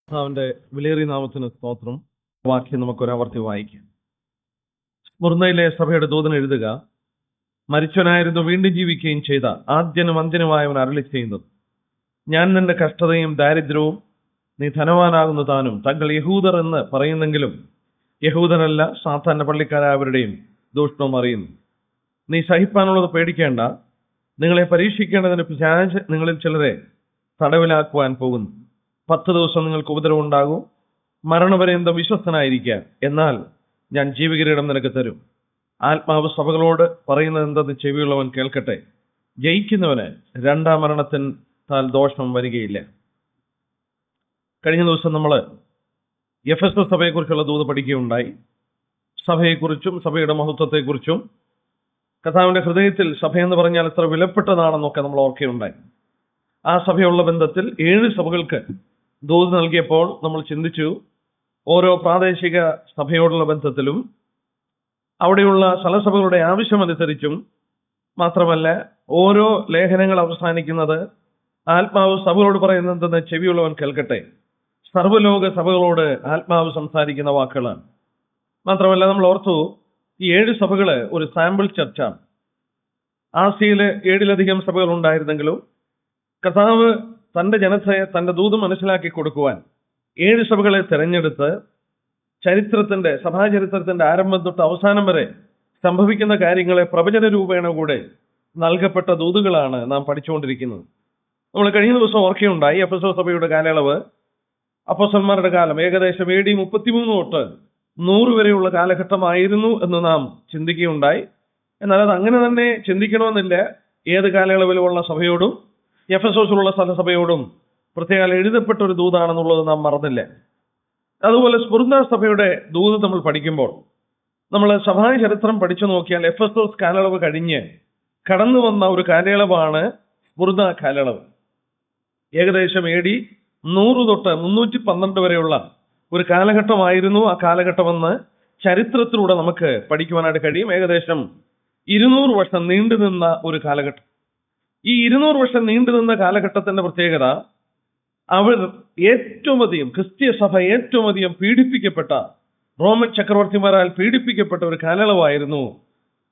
അവന്റെ വിലയേറിയ നാമത്തിന് സ്തോത്രം. വാക്യം നമുക്കൊരാവർത്തി വായിക്കാം. സ്മുർന്നയിലെ സഭയുടെ ദൂതൻ എഴുതുക, മരിച്ചവനായിരുന്നു വീണ്ടും ജീവിക്കുകയും ചെയ്ത ആദ്യനും അന്ത്യനുമായവൻ അരുളി ചെയ്യുന്നത്, ഞാൻ നിന്റെ കഷ്ടതയും ദാരിദ്ര്യവും നീ ധനവാനാകുന്ന താനും തങ്ങൾ യഹൂദർ എന്ന് പറയുന്നെങ്കിലും യഹൂദരല്ല, സാധാരണ പള്ളിക്കാരായവരുടെയും ദൂഷണവും അറിയുന്നു. നീ സഹിപ്പാനുള്ളത് പേടിക്കേണ്ട, നിങ്ങളെ പരീക്ഷിക്കേണ്ടതിന് പിശാച് നിങ്ങളിൽ ചിലരെ തടവിലാക്കുവാൻ പോകുന്നു. 10 ദിവസം നിങ്ങൾക്ക് ഉപദ്രവം ഉണ്ടാകും. മരണപര്യന്തം വിശ്വസ്തനായിരിക്കുക, എന്നാൽ ഞാൻ ജീവകിരീടം നിനക്ക് തരും. ആത്മാവ് സഭകളോട് പറയുന്നത് എന്തെന്ന് ചെവിയുള്ളവൻ കേൾക്കട്ടെ. ജയിക്കുന്നവന് രണ്ടാം മരണത്താൽ ദോഷം വരികയില്ല. കഴിഞ്ഞ ദിവസം നമ്മൾ എഫെസസ് സഭയെക്കുറിച്ചുള്ള ദൂത് പഠിക്കുകയുണ്ടായി. സഭയെക്കുറിച്ചും സഭയുടെ മഹത്വത്തെക്കുറിച്ചും കർത്താവിന്റെ ഹൃദയത്തിൽ സഭയെന്ന് പറഞ്ഞാൽ എത്ര വിലപ്പെട്ടതാണെന്നൊക്കെ നമ്മൾ ഓർക്കുകയുണ്ടായി. ആ സഭയുള്ള ബന്ധത്തിൽ 7 സഭകൾക്ക് ദൂത് നൽകിയപ്പോൾ നമ്മൾ ചിന്തിച്ചു, ഓരോ പ്രാദേശിക സഭയോടുള്ള ബന്ധത്തിലും അവിടെയുള്ള സ്ഥലസഭകളുടെ ആവശ്യമനുസരിച്ചും മാത്രമല്ല, ഓരോ ലേഖനങ്ങൾ അവസാനിക്കുന്നത് ആത്മാവ് സഭകളോട് പറയുന്നതെന്ന് ചെവിയുള്ളവൻ കേൾക്കട്ടെ. സർവ്വലോക സഭകളോട് ആത്മാവ് സംസാരിക്കുന്ന വാക്കുകളാണ്. മാത്രമല്ല, നമ്മൾ ഓർത്തു, ഈ 7 സഭകള് ഒരു സാമ്പിൾ ചർച്ചാണ്. ആസിയയില് 7-ലധികം സഭകൾ ഉണ്ടായിരുന്നെങ്കിലും കർത്താവ് തന്റെ ജനത്തെ തന്റെ ദൂത് മനസ്സിലാക്കി കൊടുക്കുവാൻ 7 സഭകളെ തെരഞ്ഞെടുത്ത് സഭാചരിത്രത്തിന്റെ ആരംഭം തൊട്ട് അവസാനം വരെ സംഭവിക്കുന്ന കാര്യങ്ങളെ പ്രവചന രൂപേണ കൂടെ നൽകപ്പെട്ട ദൂതുകളാണ് നാം പഠിച്ചുകൊണ്ടിരിക്കുന്നത്. നമ്മൾ കഴിഞ്ഞ ദിവസം ഓർക്കുകയുണ്ടായി, എഫെസോസ് സഭയുടെ കാലയളവ് അപ്പോസ്തലന്മാരുടെ കാലം ഏകദേശം AD 33 തൊട്ട് 100 വരെയുള്ള കാലഘട്ടമായിരുന്നു എന്ന് നാം ചിന്തിക്കുകയുണ്ടായി. എന്നാൽ അത് അങ്ങനെ തന്നെ ചിന്തിക്കണമെന്നില്ല. ഏത് കാലയളവിലുമുള്ള സഭയോടും എഫെസോസിലുള്ള സ്ഥലസഭയോടും പ്രത്യേകം എഴുതപ്പെട്ട ഒരു ദൂതാണെന്നുള്ളത് നാം മറന്നില്ല. അതുപോലെ സ്മുർന്ന സഭയുടെ ദൂത് നമ്മൾ പഠിക്കുമ്പോൾ നമ്മൾ സഭാ ചരിത്രം പഠിച്ചു നോക്കിയാൽ എഫെസോസ് കാലയളവ് കഴിഞ്ഞ് കടന്നു വന്ന ഒരു കാലയളവാണ് സ്മുർന്ന കാലയളവ്. ഏകദേശം AD 100 തൊട്ട് 312 വരെയുള്ള ഒരു കാലഘട്ടമായിരുന്നു ആ കാലഘട്ടമെന്ന് ചരിത്രത്തിലൂടെ നമുക്ക് പഠിക്കുവാനായിട്ട് കഴിയും. ഏകദേശം 200 വർഷം നീണ്ടുനിന്ന ഒരു കാലഘട്ടം. ഈ 200 വർഷം നീണ്ടുനിന്ന കാലഘട്ടത്തിന്റെ പ്രത്യേകത, അവർ ഏറ്റവും അധികം ക്രിസ്തീയ സഭ ഏറ്റവും അധികം പീഡിപ്പിക്കപ്പെട്ട, റോമൻ ചക്രവർത്തിമാരാൽ പീഡിപ്പിക്കപ്പെട്ട ഒരു കാലയളവായിരുന്നു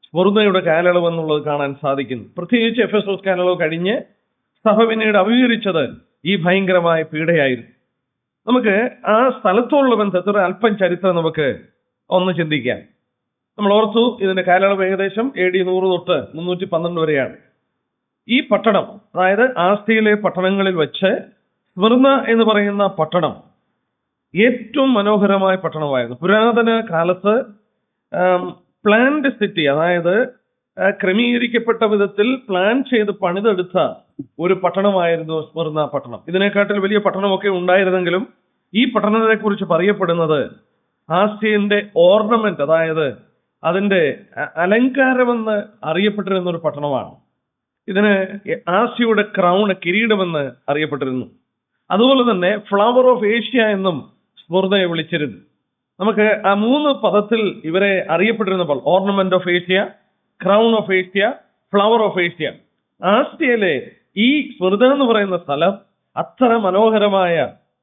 സ്മുർന്നയുടെ കാലയളവ് എന്നുള്ളത് കാണാൻ സാധിക്കുന്നു. പ്രത്യേകിച്ച് എഫെസോസ് കാലയളവ് കഴിഞ്ഞ് സഭ പിന്നീട് അഭിമുഖീകരിച്ചത് ഈ ഭയങ്കരമായ പീഡയായിരുന്നു. നമുക്ക് ആ സ്ഥലത്തോടുള്ള ബന്ധത്തിൽ ഒരു അല്പം ചരിത്രം നമുക്ക് ഒന്ന് ചിന്തിക്കാം. നമ്മൾ ഓർത്തു, ഇതിന്റെ കാലയളവ് ഏകദേശം AD 100 തൊട്ട് 312 വരെയാണ്. ഈ പട്ടണം, അതായത് ആസ്തിയിലെ പട്ടണങ്ങളിൽ വെച്ച് സ്മുർന്ന എന്ന് പറയുന്ന പട്ടണം ഏറ്റവും മനോഹരമായ പട്ടണമായിരുന്നു. പുരാതന കാലത്ത് പ്ലാൻഡ് സിറ്റി, അതായത് ക്രമീകരിക്കപ്പെട്ട വിധത്തിൽ പ്ലാൻ ചെയ്ത് പണിതെടുത്ത ഒരു പട്ടണമായിരുന്നു സ്മുർന്ന പട്ടണം. ഇതിനെക്കാട്ടിൽ വലിയ പട്ടണമൊക്കെ ഉണ്ടായിരുന്നെങ്കിലും ഈ പട്ടണത്തെ കുറിച്ച് പറയപ്പെടുന്നത് ആസ്യന്റെ ഓർണമെന്റ്, അതായത് അതിന്റെ അലങ്കാരമെന്ന് അറിയപ്പെട്ടിരുന്ന ഒരു പട്ടണമാണ്. ഇതിന് ആസിയയുടെ ക്രൗൺ, കിരീടമെന്ന് അറിയപ്പെട്ടിരുന്നു. അതുപോലെ തന്നെ ഫ്ലവർ ഓഫ് ഏഷ്യ എന്നും സ്മുർന്നയെ വിളിച്ചിരുന്നു. നമുക്ക് ആ 3 പദത്തിൽ ഇവരെ അറിയപ്പെട്ടിരുന്നപ്പോൾ, ornament of Asia, crown of Asia, flower of Asia. ആസിയയിലെ ഈ സ്മുർന്ന എന്ന് പറയുന്ന സ്ഥലം അത്ര മനോഹരമായ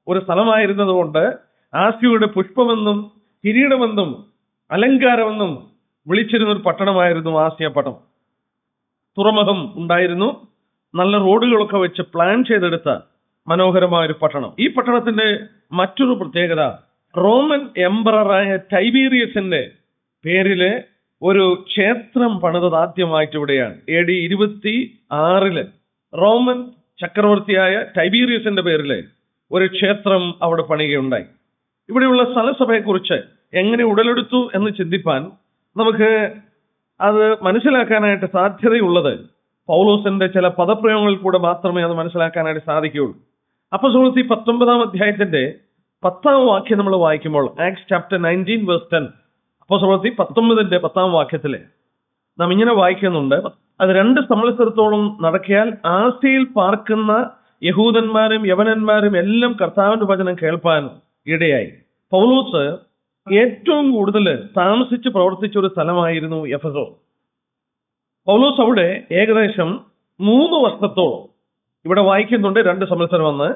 ഒരു സ്ഥലമായിരുന്നത് കൊണ്ട് ആസിയയുടെ പുഷ്പമെന്നും കിരീടമെന്നും അലങ്കാരമെന്നും വിളിച്ചിരുന്ന ഒരു പട്ടണമായിരുന്നു ആസിയ പട്ടണം. തുറമുഖം ഉണ്ടായിരുന്നു. നല്ല റോഡുകളൊക്കെ വെച്ച് പ്ലാൻ ചെയ്തെടുത്ത മനോഹരമായ ഒരു പട്ടണം. ഈ പട്ടണത്തിന്റെ മറ്റൊരു പ്രത്യേകത, റോമൻ എംപററായ ടൈബീരിയസിന്റെ പേരില് ഒരു ക്ഷേത്രം പണിതത് ആദ്യമായിട്ട് ഇവിടെയാണ്. AD 26 റോമൻ ചക്രവർത്തിയായ ടൈബീരിയസിന്റെ പേരില് ഒരു ക്ഷേത്രം അവിടെ പണിയുകയുണ്ടായി. ഇവിടെയുള്ള സ്ഥലസഭയെക്കുറിച്ച് എങ്ങനെ ഉടലെടുത്തു എന്ന് ചിന്തിപ്പാൻ നമുക്ക് അത് മനസ്സിലാക്കാനായിട്ട് സാധ്യതയുള്ളത് പൗലോസിന്റെ ചില പദപ്രയോഗങ്ങളിൽ കൂടെ മാത്രമേ അത് മനസ്സിലാക്കാനായിട്ട് സാധിക്കുകയുള്ളൂ. അപ്പോസ്തലപ്രവൃത്തി 19-ാം അധ്യായത്തിന്റെ 10-ാം വാക്യം നമ്മൾ വായിക്കുമ്പോൾ, ആക്ട്സ് ചാപ്റ്റർ 19 വേഴ്സ് 10, അപ്പോസ്തലപ്രവൃത്തി 19-ന്റെ 10-ാം വാക്യത്തില് നാം ഇങ്ങനെ വായിക്കുന്നുണ്ട്, അത് 2 സംവത്സരത്തോളം നടക്കിയാൽ ആസിയയിൽ പാർക്കുന്ന യഹൂദന്മാരും യവനന്മാരും എല്ലാം കർത്താവിന്റെ വചനം കേൾപ്പാൻ ഇടയായി. പൗലോസ് ഏറ്റവും കൂടുതൽ താമസിച്ച് പ്രവർത്തിച്ച ഒരു സ്ഥലമായിരുന്നു എഫെസോസ്. പൗലോസ് അവിടെ ഏകദേശം 3 വർഷത്തോളം, ഇവിടെ വായിക്കുന്നുണ്ട് 2 സംവത്സരം വന്ന്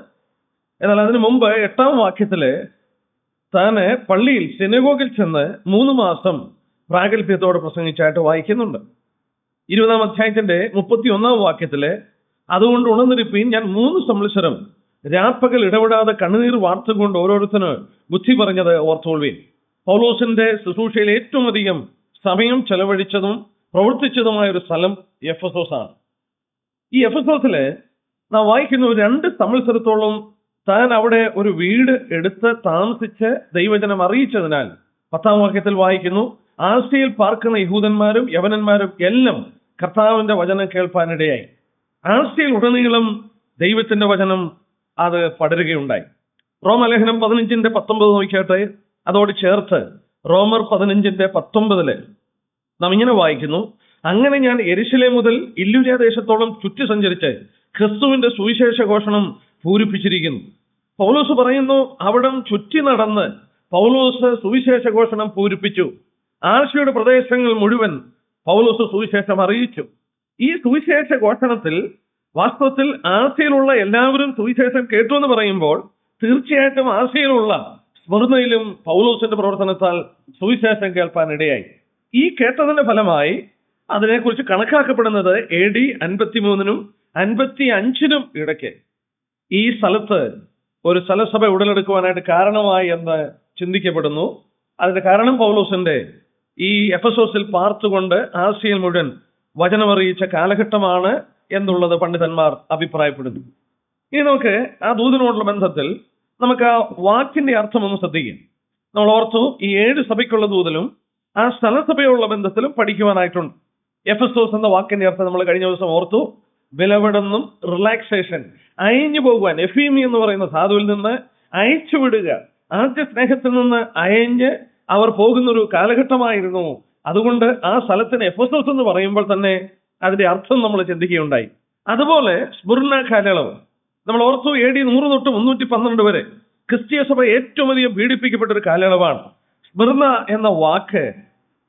എന്നാൽ അതിനു മുമ്പ് 8-ാം വാക്യത്തില് താന് പള്ളിയിൽ സിനഗോഗിൽ ചെന്ന് 3 മാസം പ്രാഗൽഭ്യത്തോടെ പ്രസംഗിച്ചായിട്ട് വായിക്കുന്നുണ്ട്. 20-ാം അധ്യായത്തിന്റെ 31-ാം വാക്യത്തില് അതുകൊണ്ട് ഉണർന്നിരിപ്പീൻ, ഞാൻ 3 സംവത്സരം രാപ്പകൽ ഇടപെടാതെ കണ്ണുനീർ വാർത്തുകൊണ്ട് ഓരോരുത്തന് ബുദ്ധി പറഞ്ഞത് ഓർത്തോൾവീൻ. പൗലോസിന്റെ ശുശ്രൂഷയിൽ ഏറ്റവും അധികം സമയം ചെലവഴിച്ചതും പ്രവർത്തിച്ചതുമായ ഒരു സ്ഥലം എഫെസോസ് ആണ്. ഈ എഫെസോസില് നാം വായിക്കുന്നു 2 സംവത്സരത്തോളം താൻ അവിടെ ഒരു വീട് എടുത്ത് താമസിച്ച് ദൈവജനം അറിയിച്ചതിനാൽ 10-ാം വാക്യത്തിൽ വായിക്കുന്നു, ആസിയയിൽ പാർക്കുന്ന യഹൂദന്മാരും യവനന്മാരും എല്ലാം കർത്താവിന്റെ വചനം കേൾപ്പാനിടയായി. ആസിയയിൽ ഉടനീളം ദൈവത്തിന്റെ വചനം അത് പടരുകയുണ്ടായി. റോമലേഖനം 15:19 നോക്കിയാട്ടെ. അതോട് ചേർത്ത് റോമർ 15:19 നാം ഇങ്ങനെ വായിക്കുന്നു, അങ്ങനെ ഞാൻ യെരുശലേം മുതൽ ഇല്ലുര്യ ദേശത്തോളം ചുറ്റി സഞ്ചരിച്ച് ക്രിസ്തുവിന്റെ സുവിശേഷ ഘോഷണം പൂരിപ്പിച്ചിരിക്കുന്നു. പൗലോസ് പറയുന്നു, അവിടം ചുറ്റി നടന്ന് പൗലോസ് സുവിശേഷ ഘോഷണം പൂരിപ്പിച്ചു. ആസിയയുടെ പ്രദേശങ്ങൾ മുഴുവൻ പൗലോസ് സുവിശേഷം അറിയിച്ചു. ഈ സുവിശേഷ ഘോഷണത്തിൽ വാസ്തവത്തിൽ ആസിയയിലുള്ള എല്ലാവരും സുവിശേഷം കേട്ടു എന്ന് പറയുമ്പോൾ തീർച്ചയായിട്ടും ആസിയയിലുള്ള സ്മൃതിയിലും പൗലോസിന്റെ പ്രവർത്തനത്താൽ സുവിശേഷം കേൾപ്പാൻ ഇടയായി. ഈ കേട്ടതിന്റെ ഫലമായി അതിനെക്കുറിച്ച് കണക്കാക്കപ്പെടുന്നത് AD 53-നും 55-നും ഇടയ്ക്ക് ഈ സ്ഥലത്ത് ഒരു സ്ഥലസഭ ഉടലെടുക്കുവാനായിട്ട് കാരണമായി എന്ന് ചിന്തിക്കപ്പെടുന്നു. അതിന്റെ കാരണം പൗലോസിന്റെ ഈ എഫെസോസിൽ പാർത്തുകൊണ്ട് ആസിയയിൽ മുഴുവൻ വചനമറിയിച്ച കാലഘട്ടമാണ് എന്നുള്ളത് പണ്ഡിതന്മാർ അഭിപ്രായപ്പെടുന്നു. ഇനി നമുക്ക് ആ ദൂതനോടുള്ള ബന്ധത്തിൽ നമുക്ക് ആ വാക്കിന്റെ അർത്ഥം ഒന്ന് ശ്രദ്ധിക്കാം. നമ്മൾ ഓർത്തു, ഈ 7 സഭയ്ക്കുള്ള ദൂതലും ആ സ്ഥലസഭയുള്ള ബന്ധത്തിലും പഠിക്കുവാനായിട്ടുണ്ട്. എഫെസോസ് എന്ന വാക്കിന്റെ അർത്ഥം നമ്മൾ കഴിഞ്ഞ ദിവസം ഓർത്തു, വിലവിടെന്നും റിലാക്സേഷൻ, അയഞ്ഞു പോകുവാൻ. എഫീമി എന്ന് പറയുന്ന ധാതുവിൽ നിന്ന് അയച്ചുവിടുക, ആദ്യ സ്നേഹത്തിൽ നിന്ന് അയഞ്ഞ് അവർ പോകുന്നൊരു കാലഘട്ടമായിരുന്നു. അതുകൊണ്ട് ആ സ്ഥലത്തിന് എഫെസോസ് എന്ന് പറയുമ്പോൾ തന്നെ അതിന്റെ അർത്ഥം നമ്മൾ ചിന്തിക്കുകയുണ്ടായി. അതുപോലെ സ്മുർന കാലയളവ് നമ്മൾ ഓർത്തു, AD 100 തൊട്ട് 312 വരെ ക്രിസ്തീയ സഭ ഏറ്റവും അധികം പീഡിപ്പിക്കപ്പെട്ട ഒരു കാലയളവാണ്. സ്മിർന എന്ന വാക്ക്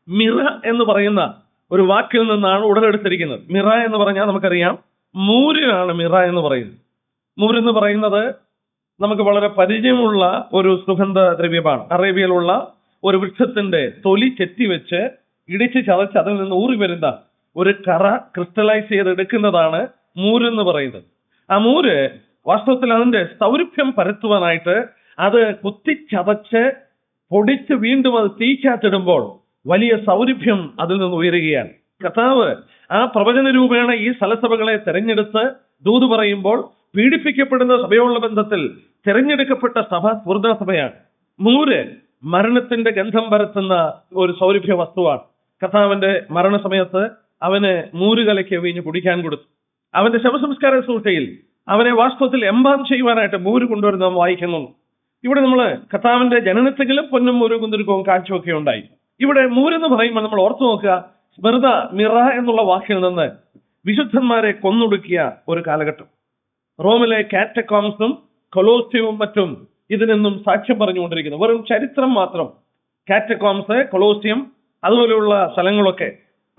മിറ എന്ന് പറയുന്ന ഒരു വാക്കിൽ നിന്നാണ് ഉടലെടുത്തിരിക്കുന്നത്. മിറ എന്ന് പറഞ്ഞാൽ നമുക്കറിയാം മൂരിനാണ് മിറ എന്ന് പറയുന്നത്. മൂരെന്ന് പറയുന്നത് നമുക്ക് വളരെ പരിചയമുള്ള ഒരു സുഗന്ധ ദ്രവ്യമാണ്. അറേബ്യയിലുള്ള ഒരു വൃക്ഷത്തിന്റെ തൊലി ചെത്തിവെച്ച് ഇടിച്ച് ചതച്ച് അതിൽ നിന്ന് ഊറി വരുന്ന ഒരു കറ ക്രിസ്റ്റലൈസ് ചെയ്തെടുക്കുന്നതാണ് മൂരെന്ന് പറയുന്നത്. ആ മൂര് വാസ്തവത്തിൽ അതിന്റെ സൗരഭ്യം പരത്തുവാനായിട്ട് അത് കുത്തിച്ചതച്ച് പൊടിച്ച് വീണ്ടും അത് തീക്കാത്തിടുമ്പോൾ വലിയ സൗരഭ്യം അതിൽ നിന്ന് ഉയരുകയാണ്. കർത്താവ് ആ പ്രവചന രൂപേണ ഈ സ്ഥലസഭകളെ തെരഞ്ഞെടുത്ത് ദൂത് പറയുമ്പോൾ പീഡിപ്പിക്കപ്പെടുന്ന സഭയോടുള്ള ബന്ധത്തിൽ തെരഞ്ഞെടുക്കപ്പെട്ട സഭ സ്വർഗ്ഗ സഭയാണ്. മൂര് മരണത്തിന്റെ ഗന്ധം പരത്തുന്ന ഒരു സൗരഭ്യ വസ്തുവാണ്. കർത്താവിന്റെ മരണസമയത്ത് അവന് മൂര് കലയ്ക്ക് വീഞ്ഞ് കുടിക്കാൻ കൊടുത്തു. അവന്റെ ശവസംസ്കാര ശുശ്രൂഷയിൽ അവനെ വാസ്തവത്തിൽ എംബാം ചെയ്യുവാനായിട്ട് മൂര് കൊണ്ടുവരുന്ന നാം വായിക്കുന്നുണ്ട്. ഇവിടെ നമ്മൾ കർത്താവിന്റെ ജനനത്തെങ്കിലും പൊന്നും മൂര് കുന്തിരിക്കവും കാഴ്ചയൊക്കെ ഉണ്ടായി. ഇവിടെ മൂരെന്ന് പറയുമ്പോൾ നമ്മൾ ഓർത്തു നോക്കുക, സ്മിർന മിറ എന്നുള്ള വാക്കിൽ നിന്ന് വിശുദ്ധന്മാരെ കൊന്നൊടുക്കിയ ഒരു കാലഘട്ടം. റോമിലെ കാറ്റക്കോംസും കൊലോസ്യവും മറ്റും ഇതിനെന്നും സാക്ഷ്യം പറഞ്ഞുകൊണ്ടിരിക്കുന്നു. വെറും ചരിത്രം മാത്രം. കാറ്റക്കോംസ്, കൊലോസ്യം അതുപോലെയുള്ള സ്ഥലങ്ങളൊക്കെ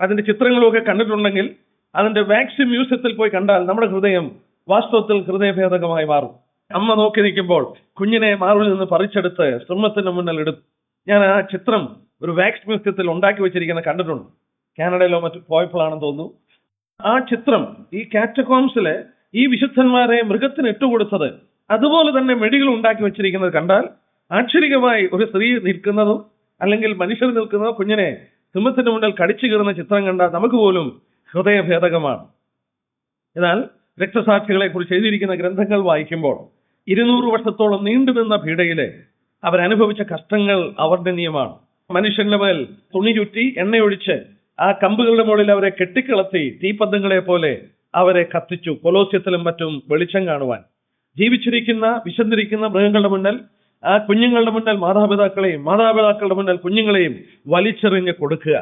അതിന്റെ ചിത്രങ്ങളൊക്കെ കണ്ടിട്ടുണ്ടെങ്കിൽ അതിന്റെ വാക്സ് മ്യൂസിയത്തിൽ പോയി കണ്ടാൽ നമ്മുടെ ഹൃദയം വാസ്തവത്തിൽ ഹൃദയഭേദകമായി മാറും. അമ്മ നോക്കി നിൽക്കുമ്പോൾ കുഞ്ഞിനെ മാറിൽ നിന്ന് പറിച്ചെടുത്ത് സിംഹത്തിന് മുന്നിൽ എടുത്തു. ഞാൻ ആ ചിത്രം ഒരു വാക്സ് മ്യൂസിയത്തിൽ ഉണ്ടാക്കി വെച്ചിരിക്കുന്ന കണ്ടിട്ടുണ്ട്. കാനഡയിലോ മറ്റു പോയപ്പോഴാണെന്ന് തോന്നുന്നു. ആ ചിത്രം ഈ കാറ്റക്കോംസിലെ ഈ വിശുദ്ധന്മാരെ മൃഗത്തിന് ഇട്ടുകൊടുത്തത് അതുപോലെ തന്നെ മെഡികൾ ഉണ്ടാക്കി വെച്ചിരിക്കുന്നത് കണ്ടാൽ ആശ്ചര്യമായി ഒരു സ്ത്രീ നിൽക്കുന്നതും അല്ലെങ്കിൽ മനുഷ്യർ നിൽക്കുന്നതും കുഞ്ഞിനെ സിംഹത്തിന്റെ മുന്നിൽ കടിച്ചു കീറുന്ന ചിത്രം കണ്ടാൽ നമുക്ക് പോലും ഹൃദയഭേദകമാണ്. എന്നാൽ രക്തസാക്ഷികളെ കുറിച്ച് എഴുതിയിരിക്കുന്ന ഗ്രന്ഥങ്ങൾ വായിക്കുമ്പോൾ 200 വർഷത്തോളം നീണ്ടുനിന്ന പീഡയിലെ അവരനുഭവിച്ച കഷ്ടങ്ങൾ അവർണ്ണനീയമാണ്. മനുഷ്യന്റെ മേൽ തുണി ചുറ്റി എണ്ണയൊഴിച്ച് ആ കമ്പുകളുടെ മുകളിൽ അവരെ കെട്ടിക്കിളത്തി തീപ്പന്തങ്ങളെ പോലെ അവരെ കത്തിച്ചു. കൊലോസ്യത്തിലും മറ്റും വെളിച്ചം കാണുവാൻ ജീവിച്ചിരിക്കുന്ന വിശന്നിരിക്കുന്ന മൃഗങ്ങളുടെ മുന്നിൽ, ആ കുഞ്ഞുങ്ങളുടെ മുന്നിൽ മാതാപിതാക്കളെയും മാതാപിതാക്കളുടെ മുന്നിൽ കുഞ്ഞുങ്ങളെയും വലിച്ചെറിഞ്ഞ് കൊടുക്കുക.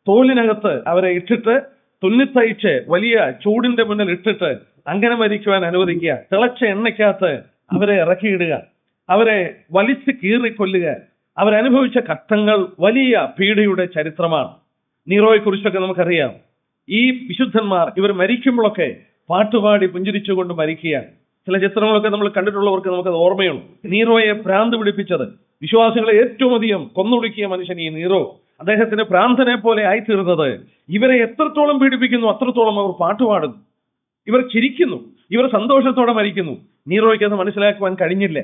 തോലിനകത്ത് അവരെ ഇട്ടിട്ട് തുന്നിത്തയിച്ച് വലിയ ചൂടിന്റെ മുന്നിൽ ഇട്ടിട്ട് അങ്ങനെ മരിക്കുവാൻ അനുവദിക്കുക. തിളച്ച എണ്ണയ്ക്കകത്ത് അവരെ ഇറക്കിയിടുക, അവരെ വലിച്ച് കീറിക്കൊല്ലുക. അവരനുഭവിച്ച കഷ്ടങ്ങൾ വലിയ പീഡയുടെ ചരിത്രമാണ്. നീറോയെ കുറിച്ചൊക്കെ നമുക്കറിയാം. ഈ വിശുദ്ധന്മാർ ഇവർ മരിക്കുമ്പോഴൊക്കെ പാട്ടുപാടി പുഞ്ചിരിച്ചുകൊണ്ട് മരിക്കുകയാണ്. ചില ചിത്രങ്ങളൊക്കെ നമ്മൾ കണ്ടിട്ടുള്ളവർക്ക് നമുക്കത് ഓർമ്മയുണ്ട്. നീറോയെ ഭ്രാന്ത് പിടിപ്പിച്ചത്, വിശ്വാസികളെ ഏറ്റവും അധികം കൊന്നൊടുക്കിയ മനുഷ്യൻ ഈ നീറോ, അദ്ദേഹത്തിന് ഭ്രാന്തനെ പോലെ ആയിത്തീർന്നത് ഇവരെ എത്രത്തോളം പീഡിപ്പിക്കുന്നു അത്രത്തോളം അവർ പാട്ടുപാടുന്നു, ഇവർ ചിരിക്കുന്നു, ഇവർ സന്തോഷത്തോടെ മരിക്കുന്നു. നീറോയ്ക്ക് അത് മനസ്സിലാക്കുവാൻ കഴിഞ്ഞില്ല.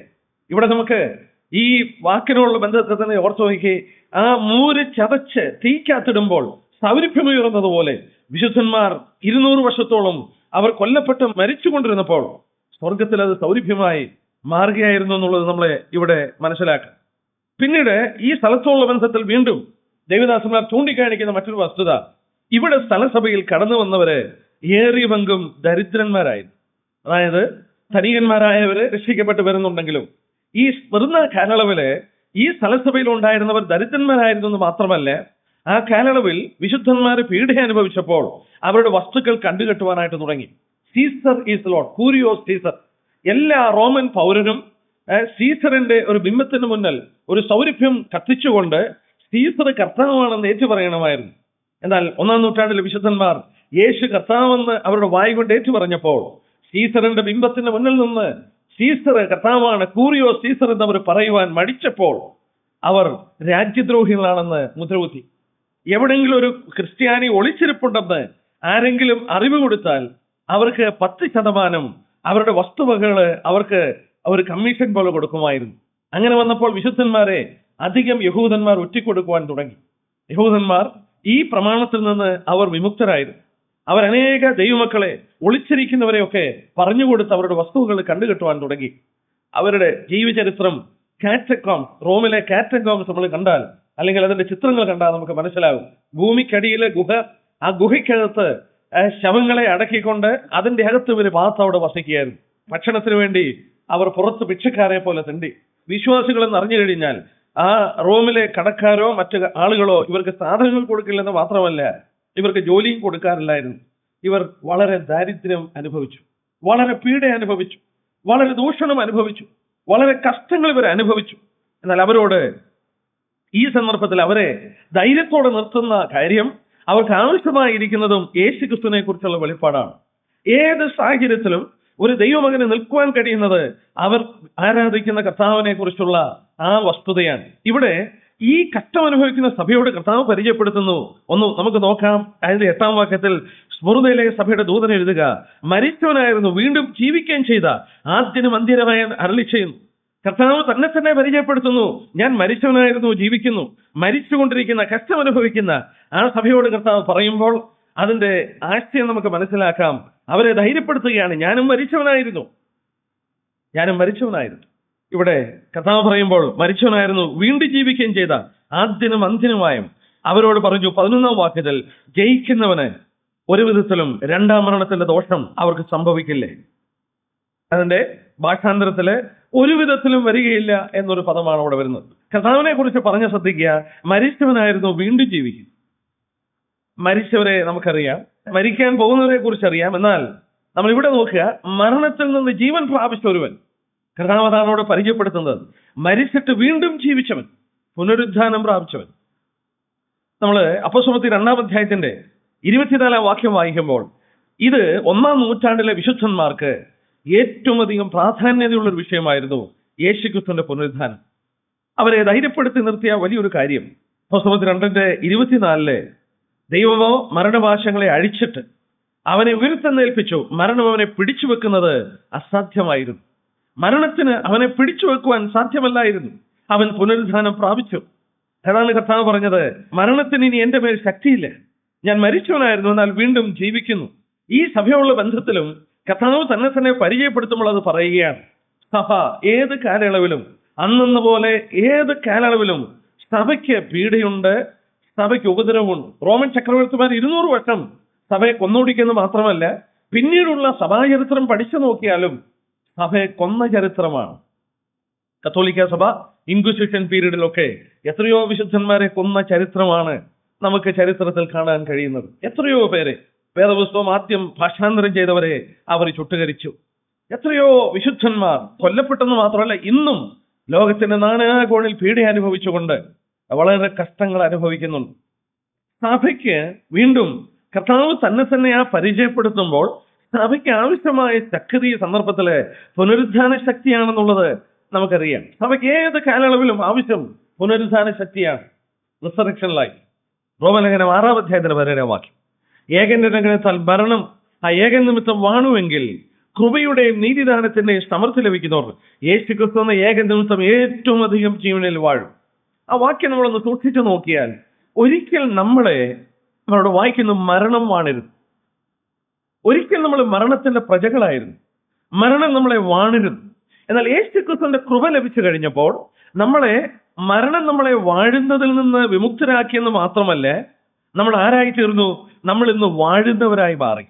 ഇവിടെ നമുക്ക് ഈ വാക്കിനോടുള്ള ബന്ധത്തെ തന്നെ ഓർത്തു നോക്കി, ആ മൂര് ചതച്ച് തീക്കാത്തിടുമ്പോൾ സൗരഭ്യമുയർന്നതുപോലെ വിശുദ്ധന്മാർ 200 വർഷത്തോളം അവർ കൊല്ലപ്പെട്ട് മരിച്ചുകൊണ്ടിരുന്നപ്പോൾ സ്വർഗത്തിൽ അത് സൗരഭ്യമായി മാറുകയായിരുന്നു എന്നുള്ളത് നമ്മളെ ഇവിടെ മനസ്സിലാക്കാം. പിന്നീട് ഈ സ്ഥലത്തോടുള്ള ബന്ധത്തിൽ വീണ്ടും ദേവദാസന്മാർ ചൂണ്ടിക്കാണിക്കുന്ന മറ്റൊരു വസ്തുത, ഇവിടെ സ്ഥലസഭയിൽ കടന്നു വന്നവര് ഏറിയ പങ്കും ദരിദ്രന്മാരായിരുന്നു. അതായത് ധനികന്മാരായവര് രക്ഷിക്കപ്പെട്ട് വരുന്നുണ്ടെങ്കിലും ഈ വരുന്ന കാലയളവില് ഈ സ്ഥലസഭയിൽ ഉണ്ടായിരുന്നവർ ദരിദ്രന്മാരായിരുന്നു എന്ന് മാത്രമല്ല, ആ കാലയളവിൽ വിശുദ്ധന്മാര് പീഡ അനുഭവിച്ചപ്പോൾ അവരുടെ വസ്തുക്കൾ കണ്ടുകെട്ടുവാനായിട്ട് തുടങ്ങി. സീസർ ഈസ് ലോർഡ്, കൂരിയോസ് സീസർ. എല്ലാ റോമൻ പൗരനും സീസറിന്റെ ഒരു ബിംബത്തിന് മുന്നിൽ ഒരു സൗരഭ്യം കത്തിച്ചുകൊണ്ട് സീസർ കർത്താവാണെന്ന് ഏറ്റുപറയണമായിരുന്നു. എന്നാൽ 1-ാം നൂറ്റാണ്ടിലെ വിശുദ്ധന്മാർ യേശു കർത്താവെന്ന് അവരുടെ വായി കൊണ്ട് ഏറ്റുപറഞ്ഞപ്പോൾ സീസറിന്റെ ബിംബത്തിന് മുന്നിൽ നിന്ന് സീസർ കർത്താവാണ്, കൂറിയോസ് സീസർ എന്ന് അവർ പറയുവാൻ മടിച്ചപ്പോൾ അവർ രാജ്യദ്രോഹികളാണെന്ന് മുദ്രകുത്തി. എവിടെയെങ്കിലും ഒരു ക്രിസ്ത്യാനി ഒളിച്ചിരിപ്പുണ്ടെന്ന് ആരെങ്കിലും അറിവ് കൊടുത്താൽ അവർക്ക് 10% അവരുടെ വസ്തുവകകള് അവർക്ക് ഒരു കമ്മീഷൻ പോലെ കൊടുക്കുമായിരുന്നു. അങ്ങനെ വന്നപ്പോൾ വിശുദ്ധന്മാരെ അധികം യഹൂദന്മാർ ഒറ്റിക്കൊടുക്കുവാൻ തുടങ്ങി. യഹൂദന്മാർ ഈ പ്രമാണത്തിൽ നിന്ന് അവർ വിമുക്തരായിരുന്നു. അവർ അനേക ദൈവമക്കളെ ഒളിച്ചിരിക്കുന്നവരെയൊക്കെ പറഞ്ഞുകൊടുത്ത് അവരുടെ വസ്തുക്കൾ കണ്ടുകെട്ടുവാൻ തുടങ്ങി. അവരുടെ ജീവചരിത്രം കാറ്റക്കോംസ്, റോമിലെ കാറ്റക്കോംസ് നമ്മൾ കണ്ടാൽ, അല്ലെങ്കിൽ അതിന്റെ ചിത്രങ്ങൾ കണ്ടാൽ നമുക്ക് മനസ്സിലാകും. ഭൂമിക്കടിയിലെ ഗുഹ, ആ ഗുഹയ്ക്കകത്ത് ശവങ്ങളെ അടക്കിക്കൊണ്ട് അതിന്റെ അകത്ത് ഒരു ഭാഗത്ത് അവിടെ വസിക്കുകയായിരുന്നു. ഭക്ഷണത്തിന് വേണ്ടി അവർ പുറത്ത് ഭിക്ഷക്കാരെ പോലെ തെണ്ടി. വിശ്വാസികളെന്ന് അറിഞ്ഞു കഴിഞ്ഞാൽ ആ റോമിലെ കടക്കാരോ മറ്റു ആളുകളോ ഇവർക്ക് സാധനങ്ങൾ കൊടുക്കില്ലെന്ന് മാത്രമല്ല, ഇവർക്ക് ജോലിയും കൊടുക്കാറില്ലായിരുന്നു. ഇവർ വളരെ ദാരിദ്ര്യം അനുഭവിച്ചു, വളരെ പീഡ അനുഭവിച്ചു, വളരെ ദൂഷണം അനുഭവിച്ചു, വളരെ കഷ്ടങ്ങൾ ഇവർ അനുഭവിച്ചു. എന്നാൽ അവരോട് ഈ സന്ദർഭത്തിൽ അവരെ ധൈര്യത്തോടെ നിർത്തുന്ന കാര്യം, അവർക്ക് ആവശ്യമായിരിക്കുന്നതും യേശു ക്രിസ്തുവിനെ കുറിച്ചുള്ള വെളിപ്പാടാണ്. ഏത് സാഹചര്യത്തിലും ഒരു ദൈവമകന് നിൽക്കുവാൻ കഴിയുന്നത് അവർ ആരാധിക്കുന്ന കർത്താവിനെ കുറിച്ചുള്ള ആ വസ്തുതയാണ്. ഇവിടെ ഈ കഷ്ടം അനുഭവിക്കുന്ന സഭയോട് കർത്താവ് പരിചയപ്പെടുത്തുന്നു. ഒന്ന് നമുക്ക് നോക്കാം. അതിന്റെ 8-ാം വാക്യത്തിൽ സ്മുർദയിലെ സഭയുടെ ദൂതൻ എഴുതുക, മരിച്ചവനായിരുന്നു വീണ്ടും ജീവിക്കുകയും ചെയ്ത ആദ്യനും അന്ത്യനുമായ അരുളി ചെയ്യുന്നു. കർത്താവ് തന്നെ പരിചയപ്പെടുത്തുന്നു. ഞാൻ മരിച്ചവനായിരുന്നു, ജീവിക്കുന്നു. മരിച്ചുകൊണ്ടിരിക്കുന്ന, കഷ്ടം അനുഭവിക്കുന്ന ആ സഭയോട് കർത്താവ് പറയുമ്പോൾ അതിന്റെ ആശയം നമുക്ക് മനസ്സിലാക്കാം. അവരെ ധൈര്യപ്പെടുത്തുകയാണ്, ഞാനും മരിച്ചവനായിരുന്നു. ഇവിടെ കർത്താവ് പറയുമ്പോൾ മരിച്ചവനായിരുന്നു വീണ്ടും ജീവിക്കുകയും ചെയ്ത ആദ്യനും അന്ത്യനുമായും അവരോട് പറഞ്ഞു. 11-ാം വാക്യത്തിൽ ജയിക്കുന്നവന് ഒരു വിധത്തിലും 2-ാം മരണത്തിന്റെ ദോഷം അവർക്ക് സംഭവിക്കില്ലേ. അതിന്റെ ഭാഷാന്തരത്തില് ഒരു വിധത്തിലും വരികയില്ല എന്നൊരു പദമാണ് അവിടെ വരുന്നത്. കർത്താവിനെ കുറിച്ച് പറഞ്ഞ ശ്രദ്ധിക്കുക, മരിച്ചവനായിരുന്നു വീണ്ടും ജീവിക്കും. മരിച്ചവരെ നമുക്കറിയാം, മരിക്കാൻ പോകുന്നവരെ കുറിച്ച് അറിയാം. എന്നാൽ നമ്മൾ ഇവിടെ നോക്കുക, മരണത്തിൽ നിന്ന് ജീവൻ പ്രാപിച്ച ഒരുവൻ, കർത്താവ് അതാണോട് പരിചയപ്പെടുത്തുന്നത്. മരിച്ചിട്ട് വീണ്ടും ജീവിച്ചവൻ, പുനരുദ്ധാനം പ്രാപിച്ചവൻ. നമ്മള് അപ്പോസ്തലപ്രവൃത്തി 2-ാം അധ്യായത്തിന്റെ 24-ാം വാക്യം വായിക്കുമ്പോൾ ഇത് 1-ാം നൂറ്റാണ്ടിലെ വിശുദ്ധന്മാർക്ക് ഏറ്റവും അധികം പ്രാധാന്യതയുള്ള ഒരു വിഷയമായിരുന്നു യേശുക്രിസ്തുവിന്റെ പുനരുദ്ധാനം. അവരെ ധൈര്യപ്പെടുത്തി നിർത്തിയ വലിയൊരു കാര്യം, അപ്പോസ്തലപ്രവൃത്തി 2:24 ദൈവമോ മരണഭാഷങ്ങളെ അഴിച്ചിട്ട് അവനെ ഉയർത്തെഴുന്നേൽപ്പിച്ചു, മരണം അവനെ പിടിച്ചു വെക്കുന്നത് അസാധ്യമായിരുന്നു. മരണത്തിന് അവനെ പിടിച്ചു വെക്കുവാൻ സാധ്യമല്ലായിരുന്നു. അവൻ പുനരുദ്ധാനം പ്രാപിച്ചു. അതാണ് കർത്താവ് പറഞ്ഞത്, മരണത്തിന് ഇനി എന്റെ മേൽ ശക്തിയില്ല. ഞാൻ മരിച്ചവനായിരുന്നു, എന്നാൽ വീണ്ടും ജീവിക്കുന്നു. ഈ സഭയുള്ള ബന്ധത്തിലും കർത്താവ് തന്നെ പരിചയപ്പെടുത്തുമ്പോൾ അത് പറയുകയാണ്. സഭ ഏത് കാലയളവിലും, അന്നെന്ന പോലെ ഏത് കാലയളവിലും സഭയ്ക്ക് പീഡയുണ്ട്, സഭയ്ക്ക് ഉപദ്രവമുണ്ട്. റോമൻ ചക്രവർത്തിമാർ 200 വർഷം സഭയെ കൊന്നോടിക്കുന്നത് മാത്രമല്ല, പിന്നീടുള്ള സഭാചരിത്രം പഠിച്ചു നോക്കിയാലും സഭയെ കൊന്ന ചരിത്രമാണ്. കത്തോലിക്ക സഭ ഇൻക്വിസിഷൻ പീരീഡിലൊക്കെ എത്രയോ വിശുദ്ധന്മാരെ കൊന്ന ചരിത്രമാണ് നമുക്ക് ചരിത്രത്തിൽ കാണാൻ കഴിയുന്നത്. എത്രയോ പേരെ, വേദപുസ്തകം ആദ്യം ഭാഷാന്തരം ചെയ്തവരെ അവർ ചുട്ടുകരിച്ചു. എത്രയോ വിശുദ്ധന്മാർ കൊല്ലപ്പെട്ടെന്ന് മാത്രമല്ല, ഇന്നും ലോകത്തിന്റെ നാനാകോണിൽ പീഡ അനുഭവിച്ചുകൊണ്ട് വളരെ കഷ്ടങ്ങൾ അനുഭവിക്കുന്നുണ്ട്. സഭയ്ക്ക് വീണ്ടും കർത്താവ് തന്നെ പരിചയപ്പെടുത്തുമ്പോൾ സഭയ്ക്ക് ആവശ്യമായ ശക്തി ഈ സന്ദർഭത്തില് പുനരുദ്ധാന ശക്തിയാണെന്നുള്ളത് നമുക്കറിയാം. സഭയ്ക്ക് ഏത് കാലയളവിലും ആവശ്യം പുനരുദ്ധാന ശക്തിയാണ്. Resurrection life. റോമലേഖനം 6-ാം അധ്യായത്തിന് വരെ വാക്യം. ഏകന്റെ ലംഘനത്താൽ മരണം ആ ഏകൻ നിമിത്തം വാണുവെങ്കിൽ കൃപയുടെയും നീതിദാനത്തിന്റെയും സമൃദ്ധി ലഭിക്കുന്നവർ യേശു ക്രിസ്തു എന്ന ഏകൻ നിമിത്തം ഏറ്റവും അധികം ജീവനിൽ വാഴും. ആ വാക്യം നമ്മളൊന്ന് സൂക്ഷിച്ചു നോക്കിയാൽ ഒരിക്കൽ നമ്മളോട് വായിക്കുന്നു, മരണം വാണരുത്. ഒരിക്കൽ നമ്മൾ മരണത്തിന്റെ പ്രജകളായിരുന്നു. മരണം നമ്മളെ വാണരുത്. എന്നാൽ യേശു ക്രിസ്തുവിന്റെ കൃപ ലഭിച്ചു കഴിഞ്ഞപ്പോൾ മരണം നമ്മളെ വാഴുന്നതിൽ നിന്ന് വിമുക്തരാക്കിയെന്ന് മാത്രമല്ല, നമ്മൾ ആരായി തീർന്നു? നമ്മൾ ഇന്ന് വാഴുന്നവരായി മാറി.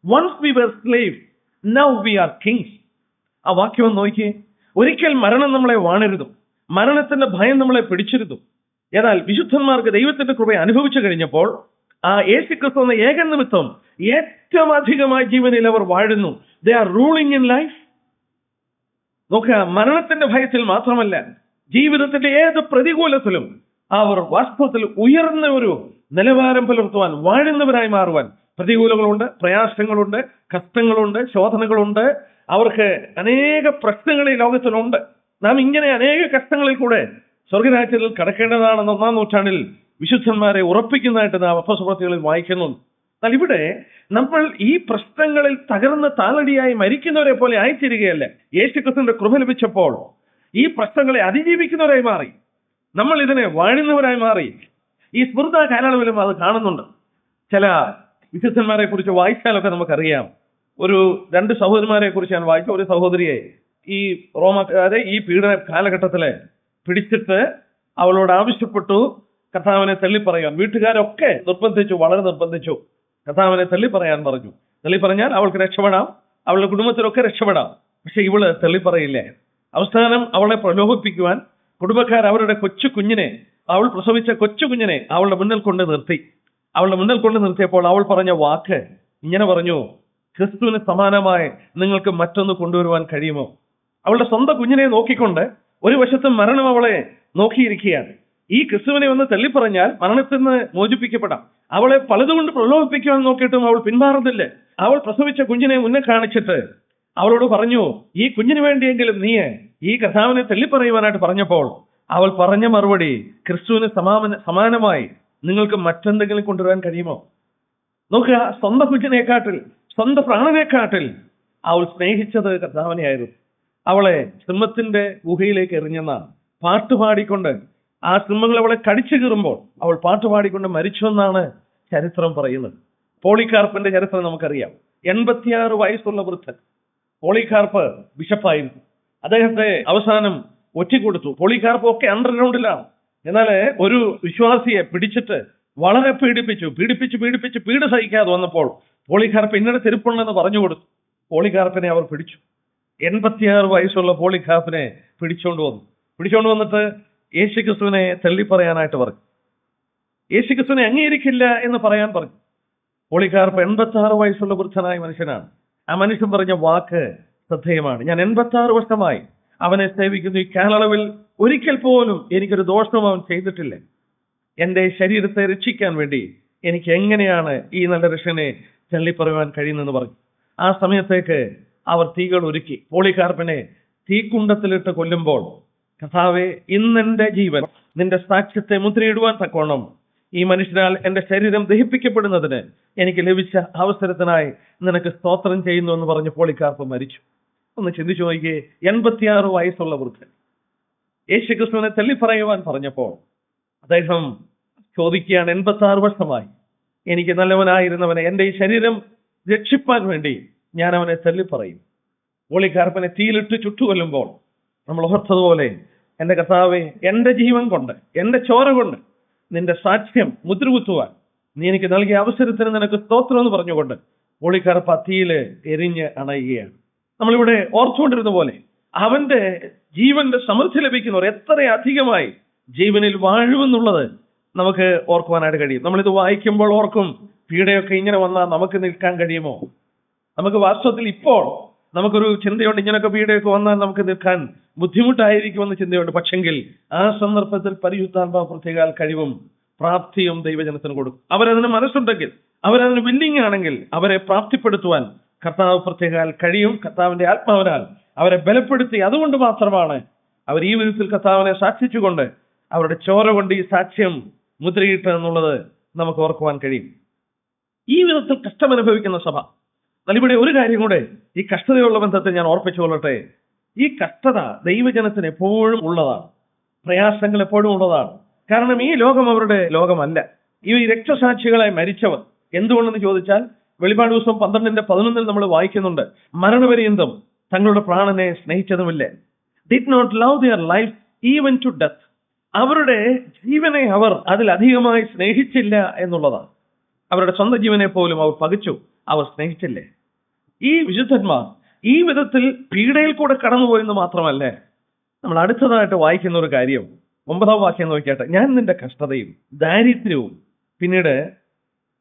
Once we were slaves, now we are kings. ആ വാക്യം ഒന്ന് നോക്കിയേ. ഒരിക്കൽ മരണം നമ്മളെ വാണരുതും, മരണത്തിന്റെ ഭയം നമ്മളെ പിടിച്ചിരുന്നു. എന്നാൽ വിശുദ്ധന്മാർക്ക് ദൈവത്തിന്റെ കൃപ അനുഭവിച്ചു കഴിഞ്ഞപ്പോൾ ആ യേശു ക്രിസ്തു എന്ന ഏകൻ നിമിത്തം ഏറ്റവും അധികമായി ജീവനിൽ അവർ വാഴുന്നു. They are ruling in life. നോക്കുക, മരണത്തിന്റെ ഭയത്തിൽ മാത്രമല്ല, ജീവിതത്തിന്റെ ഏത് പ്രതികൂലത്തിലും അവർ വാസ്തവത്തിൽ ഉയർന്ന ഒരു നിലവാരം പുലർത്തുവാൻ, വാഴുന്നവരായി മാറുവാൻ. പ്രതികൂലങ്ങളുണ്ട്, പ്രയാസങ്ങളുണ്ട്, കഷ്ടങ്ങളുണ്ട്, ശോധനകളുണ്ട്. അവർക്ക് അനേക പ്രശ്നങ്ങൾ ഈ ലോകത്തിലുണ്ട്. നാം ഇങ്ങനെ അനേക കഷ്ടങ്ങളിൽ കൂടെ സ്വർഗരാജ്യത്തിൽ കടക്കേണ്ടതാണെന്ന് 1-ാം നൂറ്റാണ്ടിൽ വിശുദ്ധന്മാരെ ഉറപ്പിക്കുന്നതായിട്ട് നാം അപ്പോസ്തലപ്രവൃത്തികളിൽ വായിക്കുന്നു. എന്നാൽ ഇവിടെ നമ്മൾ ഈ പ്രശ്നങ്ങളിൽ തകർന്ന് താളടിയായി മരിക്കുന്നവരെ പോലെ ആയിത്തീരുകയല്ല. യേശുക്രിസ്തുവിന്റെ കൃപ ലഭിച്ചപ്പോൾ ഈ പ്രശ്നങ്ങളെ അതിജീവിക്കുന്നവരായി മാറി. നമ്മൾ ഇതിനെ വാഴുന്നവരായി മാറി. ഈ സ്മൃത കാലയളവിലും അത് കാണുന്നുണ്ട്. ചില വിശുദ്ധന്മാരെ കുറിച്ച് വായിച്ചാലൊക്കെ നമുക്കറിയാം. 2 സഹോദരിമാരെ കുറിച്ച് ഞാൻ വായിച്ച. ഒരു സഹോദരിയെ ഈ റോമക്കാരെ ഈ പീഡന കാലഘട്ടത്തില് പിടിച്ചിട്ട് അവളോട് ആവശ്യപ്പെട്ടു കർത്താവിനെ തള്ളിപ്പറയാൻ. വീട്ടുകാരൊക്കെ നിർബന്ധിച്ചു, വളരെ നിർബന്ധിച്ചു. കർത്താവിനെ തള്ളിപ്പറയാൻ പറഞ്ഞു. തള്ളിപ്പറഞ്ഞാൽ അവൾക്ക് രക്ഷപ്പെടാം, അവളുടെ കുടുംബത്തിലൊക്കെ രക്ഷപ്പെടാം. പക്ഷെ ഇവള് തള്ളിപ്പറയില്ലേ. അവസാനം അവളെ പ്രലോഭിപ്പിക്കുവാൻ കുടുംബക്കാർ അവരുടെ അവൾ പ്രസവിച്ച കൊച്ചു കുഞ്ഞിനെ അവളുടെ മുന്നിൽ കൊണ്ട് നിർത്തി. അവളുടെ മുന്നിൽ കൊണ്ട് നിർത്തിയപ്പോൾ അവൾ പറഞ്ഞ വാക്ക് ഇങ്ങനെ പറഞ്ഞു: ക്രിസ്തുവിന് സമാനമായി നിങ്ങൾക്ക് മറ്റൊന്ന് കൊണ്ടുവരുവാൻ കഴിയുമോ? അവളുടെ സ്വന്തം കുഞ്ഞിനെ നോക്കിക്കൊണ്ട് ഒരു വശത്ത് മരണം അവളെ നോക്കിയിരിക്കുകയാണ്. ഈ ക്രിസ്തുവിനെ ഒന്ന് തള്ളിപ്പറഞ്ഞാൽ മരണത്തിൽ നിന്ന് മോചിപ്പിക്കപ്പെടാം. അവളെ പലതുകൊണ്ട് പ്രലോഭിപ്പിക്കുവാൻ നോക്കിയിട്ടും അവൾ പിന്മാറുന്നില്ല. അവൾ പ്രസവിച്ച കുഞ്ഞിനെ മുന്നേ കാണിച്ചിട്ട് അവളോട് പറഞ്ഞു, ഈ കുഞ്ഞിന് വേണ്ടിയെങ്കിലും നീ ഈ കർത്താവിനെ തള്ളിപ്പറയുവാനായിട്ട് പറഞ്ഞപ്പോൾ അവൾ പറഞ്ഞ മറുപടി, ക്രിസ്തുവിന് സമാനമായി നിങ്ങൾക്ക് മറ്റെന്തെങ്കിലും കൊണ്ടുവരാൻ കഴിയുമോ? നോക്കുക, സ്വന്തം കുഞ്ഞിനെക്കാട്ടിൽ, സ്വന്തം പ്രാണനെക്കാട്ടിൽ അവൾ സ്നേഹിച്ചത് കർത്താവിനെയായിരുന്നു. അവളെ സിംഹത്തിന്റെ ഗുഹയിലേക്ക് എറിഞ്ഞെന്നാണ്. പാട്ടുപാടിക്കൊണ്ട് ആ സിംഹങ്ങൾ അവളെ കടിച്ചു കീറുമ്പോൾ അവൾ പാട്ടുപാടിക്കൊണ്ട് മരിച്ചുവെന്നാണ് ചരിത്രം പറയുന്നത്. പോളികാർപ്പിന്റെ ചരിത്രം നമുക്കറിയാം. 86 വയസ്സുള്ള വൃദ്ധൻ. പോളികാർപ്പ് ബിഷപ്പായിരുന്നു. അദ്ദേഹത്തെ അവസാനം ഒറ്റിക്കൊടുത്തു. പോളികാർപ്പ് ഒക്കെ അണ്ടർഗ്രൗണ്ടിലാണ്. എന്നാൽ ഒരു വിശ്വാസിയെ പിടിച്ചിട്ട് വളരെ പീഡിപ്പിച്ച് പീഡ സഹിക്കാതെ വന്നപ്പോൾ പോളികാർപ്പ് ഇന്നലെ തിരുപ്പുണ്ടെന്ന് പറഞ്ഞു കൊടുത്തു. പോളികാർപ്പിനെ അവർ പിടിച്ചു. 86 വയസ്സുള്ള പോളികാർപ്പിനെ പിടിച്ചോണ്ട് വന്നിട്ട് യേശുക്രിസ്തുവിനെ തള്ളിപ്പറയാനായിട്ട് പറഞ്ഞു. യേശുക്രിസ്തുവിനെ അംഗീകരിക്കില്ല എന്ന് പറയാൻ പറഞ്ഞു. പോളികാർപ്പ് 86 വയസ്സുള്ള വൃദ്ധനായ മനുഷ്യനാണ്. ആ മനുഷ്യൻ പറഞ്ഞ വാക്ക് ശ്രദ്ധേയമാണ്. ഞാൻ 86 വർഷമായി അവനെ സേവിക്കുന്നു. ഈ കാലയളവിൽ ഒരിക്കൽ പോലും എനിക്കൊരു ദോഷവും അവൻ ചെയ്തിട്ടില്ല. എന്റെ ശരീരത്തെ രക്ഷിക്കാൻ വേണ്ടി എനിക്ക് എങ്ങനെയാണ് ഈ നല്ല രക്ഷനെ തള്ളിപ്പറയുവാൻ കഴിയുന്നെന്ന് പറഞ്ഞു. ആ സമയത്തേക്ക് അവർ തീകൾ ഒരുക്കി പോളികാർപ്പിനെ തീക്കുണ്ടത്തിലിട്ട് കൊല്ലുമ്പോൾ, കർത്താവേ, ഇന്നെന്റെ ജീവൻ നിന്റെ സാക്ഷ്യത്തെ മുദ്രയിടുവാൻ തക്കോണം ഈ മനുഷ്യനാൽ എന്റെ ശരീരം ദഹിപ്പിക്കപ്പെടുന്നതിന് എനിക്ക് ലഭിച്ച അവസരത്തിനായി നിനക്ക് സ്തോത്രം ചെയ്യുന്നു എന്ന് പറഞ്ഞ് പോളികാർപ്പ് മരിച്ചു. ഒന്ന് ചിന്തിച്ചു നോക്കിയേ. 86 വയസ്സുള്ള വൃദ്ധൻ യേശുക്രിസ്തുവിനെ തള്ളിപ്പറയുവാൻ പറഞ്ഞപ്പോൾ അദ്ദേഹം ചോദിക്കുകയാണ്, 86 വർഷമായി എനിക്ക് നല്ലവനായിരുന്നവനെ, എന്റെ ഈ ശരീരം രക്ഷിപ്പാൻ വേണ്ടി ഞാൻ അവനെ തള്ളിപ്പറയും. പോളികാർപ്പിനെ തീയിലിട്ട് ചുട്ടുകൊല്ലുമ്പോൾ നമ്മൾ ഓർത്തതുപോലെ, എന്റെ കർത്താവേ, എന്റെ ജീവൻ കൊണ്ട്, എന്റെ ചോര കൊണ്ട് നിന്റെ സാക്ഷ്യം മുദ്രകുത്തുവാൻ നീ എനിക്ക് നൽകിയ അവസരത്തിന് നിനക്ക് സ്തോത്രം എന്ന് പറഞ്ഞുകൊണ്ട് പോളികാർപ്പ് തീയില് എരിഞ്ഞ് അണയുകയാണ്. നമ്മളിവിടെ ഓർത്തുകൊണ്ടിരുന്ന പോലെ അവന്റെ ജീവന്റെ സമൃദ്ധി ലഭിക്കുന്നവർ എത്ര അധികമായി ജീവനിൽ വാഴുമെന്നുള്ളത് നമുക്ക് ഓർക്കുവാനായിട്ട് കഴിയും. നമ്മളിത് വായിക്കുമ്പോൾ ഓർക്കും, പീഡയൊക്കെ ഇങ്ങനെ വന്നാൽ നമുക്ക് നിൽക്കാൻ കഴിയുമോ? നമുക്ക് വാസ്തവത്തിൽ ഇപ്പോൾ നമുക്കൊരു ചിന്തയുണ്ട്, ഇങ്ങനെയൊക്കെ പീഡയൊക്കെ വന്നാൽ നമുക്ക് നിൽക്കാൻ ബുദ്ധിമുട്ടായിരിക്കുമെന്ന് ചിന്തയുണ്ട്. പക്ഷെങ്കിൽ ആ സന്ദർഭത്തിൽ പരിശുദ്ധാത്മാവ് പ്രത്യേക കഴിവും പ്രാപ്തിയും ദൈവജനത്തിന് കൊടുക്കും. അവരതിന് മനസ്സുണ്ടെങ്കിൽ, അവരതിന് വില്ലിങ് ആണെങ്കിൽ അവരെ പ്രാപ്തിപ്പെടുത്തുവാൻ കർത്താവ് പ്രത്യേകാൽ കഴിയും. കർത്താവിന്റെ ആത്മാവിനാൽ അവരെ ബലപ്പെടുത്തി. അതുകൊണ്ട് മാത്രമാണ് അവർ ഈ വിധത്തിൽ കർത്താവിനെ സാക്ഷിച്ചുകൊണ്ട് അവരുടെ ചോര കൊണ്ട് ഈ സാക്ഷ്യം മുദ്രയിട്ട് എന്നുള്ളത് നമുക്ക് ഓർക്കുവാൻ കഴിയും. ഈ വിധത്തിൽ കഷ്ടമനുഭവിക്കുന്ന സഭ. എന്നാൽ ഇവിടെ ഒരു കാര്യം കൂടെ ഈ കഷ്ടതയുള്ള ബന്ധത്തിൽ ഞാൻ ഓർപ്പിച്ചുകൊള്ളട്ടെ. ഈ കഷ്ടത ദൈവജനത്തിന് എപ്പോഴും ഉള്ളതാണ്. പ്രയാസങ്ങൾ എപ്പോഴും ഉള്ളതാണ്. കാരണം ഈ ലോകം അവരുടെ ലോകമല്ല. ഈ രക്തസാക്ഷികളായി മരിച്ചവർ എന്തുകൊണ്ടെന്ന് ചോദിച്ചാൽ വെളിപാട് ദിവസം 12:11 നമ്മൾ വായിക്കുന്നുണ്ട്, മരണപര്യന്തം തങ്ങളുടെ പ്രാണനെ സ്നേഹിച്ചതുമില്ല. Did not love their life even to death. അവരുടെ ജീവനെ അവർ അതിലധികമായി സ്നേഹിച്ചില്ല എന്നുള്ളതാണ്. അവരുടെ സ്വന്തം ജീവനെ പോലും അവർ പകച്ചു, അവർ സ്നേഹിച്ചില്ലേ. ഈ വിശുദ്ധന്മാർ ഈ വിധത്തിൽ പീഡയിൽ കൂടെ കടന്നുപോയെന്ന് മാത്രമല്ല, നമ്മൾ അടുത്തതായിട്ട് വായിക്കുന്ന ഒരു കാര്യം 9-ാം വാക്യം നോക്കിയാട്ടെ. ഞാൻ നിന്റെ കഷ്ടതയും ദാരിദ്ര്യവും. പിന്നീട്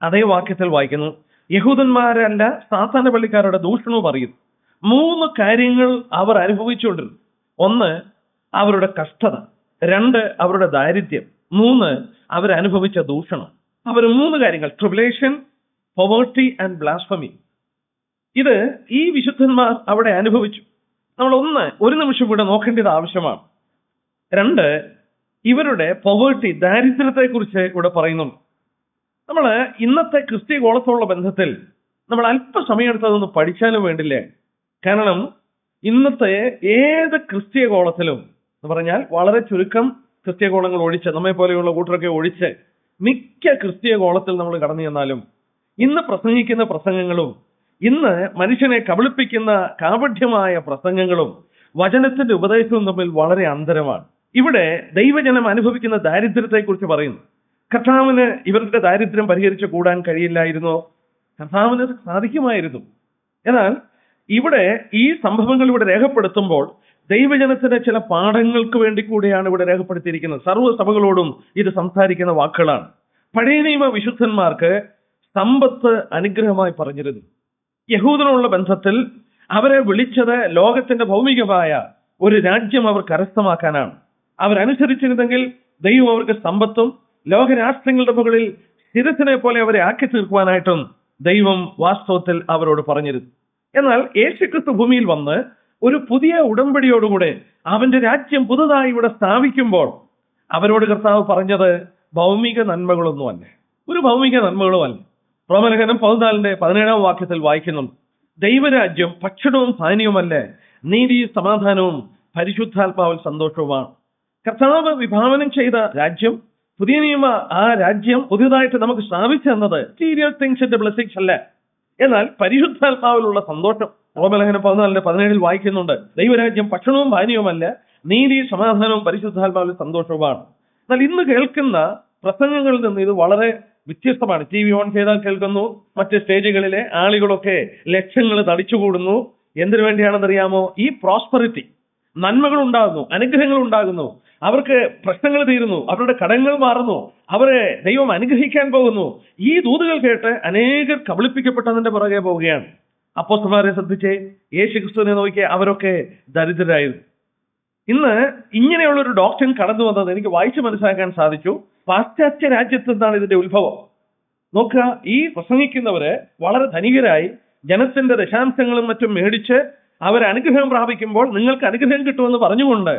അതേ വാക്യത്തിൽ വായിക്കുന്നു, യഹൂദന്മാരല്ല സാത്താന പള്ളിക്കാരുടെ ദൂഷണവും അറിയുന്നു. 3 കാര്യങ്ങൾ അവർ അനുഭവിച്ചുകൊണ്ടിരുന്നു. 1 അവരുടെ കഷ്ടത, 2 അവരുടെ ദാരിദ്ര്യം, 3 അവരനുഭവിച്ച ദൂഷണം. അവർ 3 കാര്യങ്ങൾ, ട്രിബുലേഷൻ, പോവർട്ടി ആൻഡ് ബ്ലാസ്ഫമി, ഇത് ഈ വിശുദ്ധന്മാർ അവിടെ അനുഭവിച്ചു. നമ്മൾ ഒരു നിമിഷം ഇവിടെ നോക്കേണ്ടത് ആവശ്യമാണ്. 2 ഇവരുടെ പോവർട്ടി, ദാരിദ്ര്യത്തെ കുറിച്ച് ഇവിടെ പറയുന്നുണ്ട്. നമ്മൾ ഇന്നത്തെ ക്രിസ്തീയ ഗോളത്തോടുള്ള ബന്ധത്തിൽ നമ്മൾ അല്പസമയം എടുത്തതൊന്ന് പഠിച്ചാലും വേണ്ടില്ലേ. കാരണം ഇന്നത്തെ ഏത് ക്രിസ്തീയ ഗോളത്തിലും എന്ന് പറഞ്ഞാൽ വളരെ ചുരുക്കം ക്രിസ്തീയ ഗോളങ്ങൾ ഒഴിച്ച്, നമ്മെ പോലെയുള്ള കൂട്ടരൊക്കെ ഒഴിച്ച് മിക്ക ക്രിസ്തീയ ഗോളത്തിൽ നമ്മൾ കടന്നു ചെന്നാലും ഇന്ന് പ്രസംഗിക്കുന്ന പ്രസംഗങ്ങളും ഇന്ന് മനുഷ്യനെ കബളിപ്പിക്കുന്ന കാപഢ്യമായ പ്രസംഗങ്ങളും വചനത്തിന്റെ ഉപദേശവും തമ്മിൽ വളരെ അന്തരമാണ്. ഇവിടെ ദൈവജനം അനുഭവിക്കുന്ന ദാരിദ്ര്യത്തെക്കുറിച്ച് പറയുന്നു. കർത്താവിന് ഇവരുടെ ദാരിദ്ര്യം പരിഹരിച്ചു കൂടാൻ കഴിയില്ലായിരുന്നോ? കർത്താവിന് സാധിക്കുമായിരുന്നു. എന്നാൽ ഇവിടെ ഈ സംഭവങ്ങൾ ഇവിടെ രേഖപ്പെടുത്തുമ്പോൾ ദൈവജനത്തിന്റെ ചില പാഠങ്ങൾക്ക് വേണ്ടി കൂടിയാണ് ഇവിടെ രേഖപ്പെടുത്തിയിരിക്കുന്നത്. സർവ്വസഭകളോടും ഇത് സംസാരിക്കുന്ന വാക്കുകളാണ്. പഴയ നിയമ വിശുദ്ധന്മാർക്ക് സമ്പത്ത് അനുഗ്രഹമായി പറഞ്ഞിരുന്നു. യഹൂദനുള്ള ബന്ധത്തിൽ അവരെ വിളിച്ചത് ലോകത്തിന്റെ ഭൗമികമായ ഒരു രാജ്യം അവർ കരസ്ഥമാക്കാനാണ്. അവരനുസരിച്ചിരുന്നെങ്കിൽ ദൈവം അവർക്ക് സമ്പത്തും ലോകരാഷ്ട്രങ്ങളുടെ മുകളിൽ ശിരസിനെ പോലെ അവരെ ആക്കി തീർക്കുവാനായിട്ടും ദൈവം വാസ്തവത്തിൽ അവരോട് പറഞ്ഞിരുന്നു. എന്നാൽ യേശുക്രിസ്തു ഭൂമിയിൽ വന്ന് ഒരു പുതിയ ഉടമ്പടിയോടുകൂടെ അവന്റെ രാജ്യം പുതുതായി ഇവിടെ സ്ഥാപിക്കുമ്പോൾ അവരോട് കർത്താവ് പറഞ്ഞത് ഭൗമിക നന്മകളൊന്നുമല്ല, ഒരു ഭൗമിക നന്മകളുമല്ല. റോമലേഖനം 14:17 വാക്യത്തിൽ വായിക്കുന്നുണ്ട്, ദൈവരാജ്യം ഭക്ഷണവും പാനീയവുമല്ല, നീതിയും സമാധാനവും പരിശുദ്ധാത്മാവിൽ സന്തോഷവുമാണ്. കർത്താവ് വിഭാവനം ചെയ്ത രാജ്യം, പുതിയ നിയമ ആ രാജ്യം പുതിയതായിട്ട് നമുക്ക് സ്ഥാപിച്ചു തന്നത് സീരിയസ് തിങ്സിന്റെ ബ്ലെസ്സിങ്സ് അല്ല, എന്നാൽ പരിശുദ്ധാത്മാവിലുള്ള സന്തോഷം. റോമലേഖനം 14:17 വായിക്കുന്നുണ്ട്, ദൈവരാജ്യം ഭക്ഷണവും പാനീയവുമല്ല, നീതി സമാധാനവും പരിശുദ്ധാത്മാവിൽ സന്തോഷവുമാണ്. എന്നാൽ ഇന്ന് കേൾക്കുന്ന പ്രസംഗങ്ങളിൽ നിന്ന് ഇത് വളരെ വ്യത്യസ്തമാണ്. TV ഓൺ ചെയ്താൽ കേൾക്കുന്നു, മറ്റ് സ്റ്റേജുകളിലെ ആളുകളൊക്കെ ലക്ഷങ്ങൾ തടിച്ചുകൂടുന്നു. എന്തിനു വേണ്ടിയാണെന്നറിയാമോ? ഈ പ്രോസ്പെറിറ്റി, നന്മകൾ ഉണ്ടാകുന്നു, അനുഗ്രഹങ്ങൾ ഉണ്ടാകുന്നു, അവർക്ക് പ്രശ്നങ്ങൾ തീരുന്നു, അവരുടെ കടങ്ങൾ മാറുന്നു, അവരെ ദൈവം അനുഗ്രഹിക്കാൻ പോകുന്നു. ഈ ദൂതുകൾ കേട്ട് അനേകർ കബളിപ്പിക്കപ്പെട്ടതിന്റെ പുറകെ പോവുകയാണ്. അപ്പോസ്തലന്മാരെ ശ്രദ്ധിച്ചേ, യേശുക്രിസ്തുവിനെ നോക്കിയ അവരൊക്കെ ദരിദ്രരായിരുന്നു. ഇന്ന് ഇങ്ങനെയുള്ള ഒരു ഡോക്ടറിൻ കടന്നു വന്നത് എനിക്ക് വായിച്ച് മനസ്സിലാക്കാൻ സാധിച്ചു. പാശ്ചാത്യ രാജ്യത്ത് നിന്നാണ് ഇതിന്റെ ഉത്ഭവം. നോക്കുക, ഈ പ്രസംഗിക്കുന്നവര് വളരെ ധനികരായി ജനത്തിന്റെ ദശാംശങ്ങളും മറ്റും മേടിച്ച് അവർ അനുഗ്രഹം പ്രാപിക്കുമ്പോൾ നിങ്ങൾക്ക് അനുഗ്രഹം കിട്ടുമെന്ന് പറഞ്ഞുകൊണ്ട്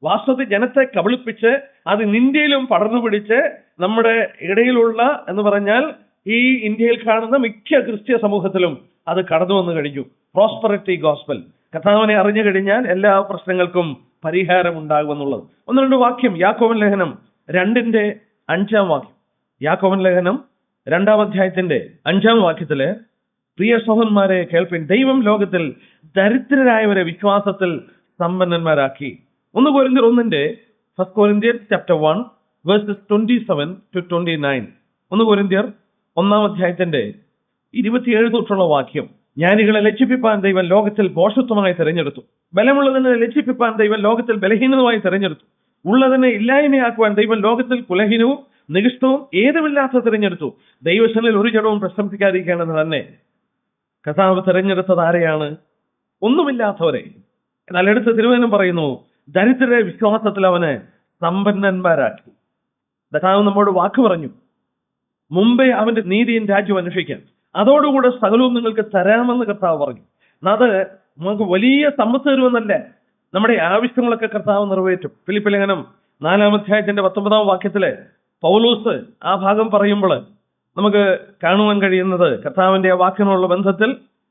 വാസ്തവത്തിൽ ജനത്തെ കബളിപ്പിച്ച് അത് ഇന്ത്യയിലും പടർന്നു പിടിച്ച് നമ്മുടെ ഇടയിലുള്ള എന്ന് പറഞ്ഞാൽ ഈ ഇന്ത്യയിൽ കാണുന്ന മിക്ക ക്രിസ്ത്യ സമൂഹത്തിലും അത് കടന്നു വന്നു കഴിഞ്ഞു. പ്രോസ്പെറിറ്റി ഗോസ്പൽ, കർത്താവിനെ അറിഞ്ഞു കഴിഞ്ഞാൽ എല്ലാ പ്രശ്നങ്ങൾക്കും പരിഹാരം ഉണ്ടാകുമെന്നുള്ളത്. 1-2 വാക്യം, യാക്കോബൻ ലേഖനം 2:5 വാക്യം. യാക്കോബൻ ലേഖനം 2-ാം അധ്യായത്തിന്റെ 5-ാം വാക്യത്തില്, പ്രിയ സഹോദരന്മാരെ കേൾപ്പിൻ, ദൈവം ലോകത്തിൽ ദരിദ്രരായവരെ വിശ്വാസത്തിൽ സമ്പന്നന്മാരാക്കി. 1 കൊരിന്ത്യർ 1 Corinthians chapter 1 verses 27 to 29. 1 കൊരിന്ത്യർ 1-ാം അധ്യായത്തിന്റെ 27 തൊട്ടുള്ള വാക്യം, ജ്ഞാനികളെ ലജ്ജിപ്പിപ്പാൻ ദൈവം ലോകത്തിൽ ഭോഷത്വമായി തിരഞ്ഞെടുത്തു, ബലമുള്ളതിനെ ലജ്ജിപ്പിപ്പാൻ ദൈവം ലോകത്തിൽ ബലഹീനമായി തിരഞ്ഞെടുത്തു, ഉള്ളതിനെ ഇല്ലായ്മയാക്കുവാൻ ദൈവം ലോകത്തിൽ കുലഹീനവും നികൃഷ്ടവും ഏതുമില്ലാത്ത തിരഞ്ഞെടുത്തു. ദൈവസനിൽ ഒരു ജഡവും പ്രശംസിക്കാതിരിക്കേണ്ടത് തന്നെ. കർത്താവ് തിരഞ്ഞെടുത്തത് ആരെയാണ്? ഒന്നുമില്ലാത്തവരെ. എന്നാൽ അടുത്ത തിരുവചനം പറയുന്നു, ദരിദ്രരെ വിശ്വാസത്തിൽ അവന് സമ്പന്നന്മാരാക്കി. കർത്താവ് നമ്മോട് വാക്ക് പറഞ്ഞു, മുമ്പേ അവന്റെ നീതിയും രാജ്യവും അന്വേഷിക്കാൻ, അതോടുകൂടെ സകലവും നിങ്ങൾക്ക് തരാമെന്ന് കർത്താവ് പറഞ്ഞു. അത് നമുക്ക് വലിയ സമ്പത്ത് തരുമെന്നല്ല, നമ്മുടെ ആവശ്യങ്ങളൊക്കെ കർത്താവ് നിറവേറ്റും. ഫിലിപ്പി ലേഖനം 4-ാം അധ്യായത്തിന്റെ 19-ാം വാക്യത്തില് പൗലോസ് ആ ഭാഗം പറയുമ്പോൾ നമുക്ക് കാണുവാൻ കഴിയുന്നത് കർത്താവിന്റെ ആ വാക്കിനുള്ള ബന്ധത്തിൽ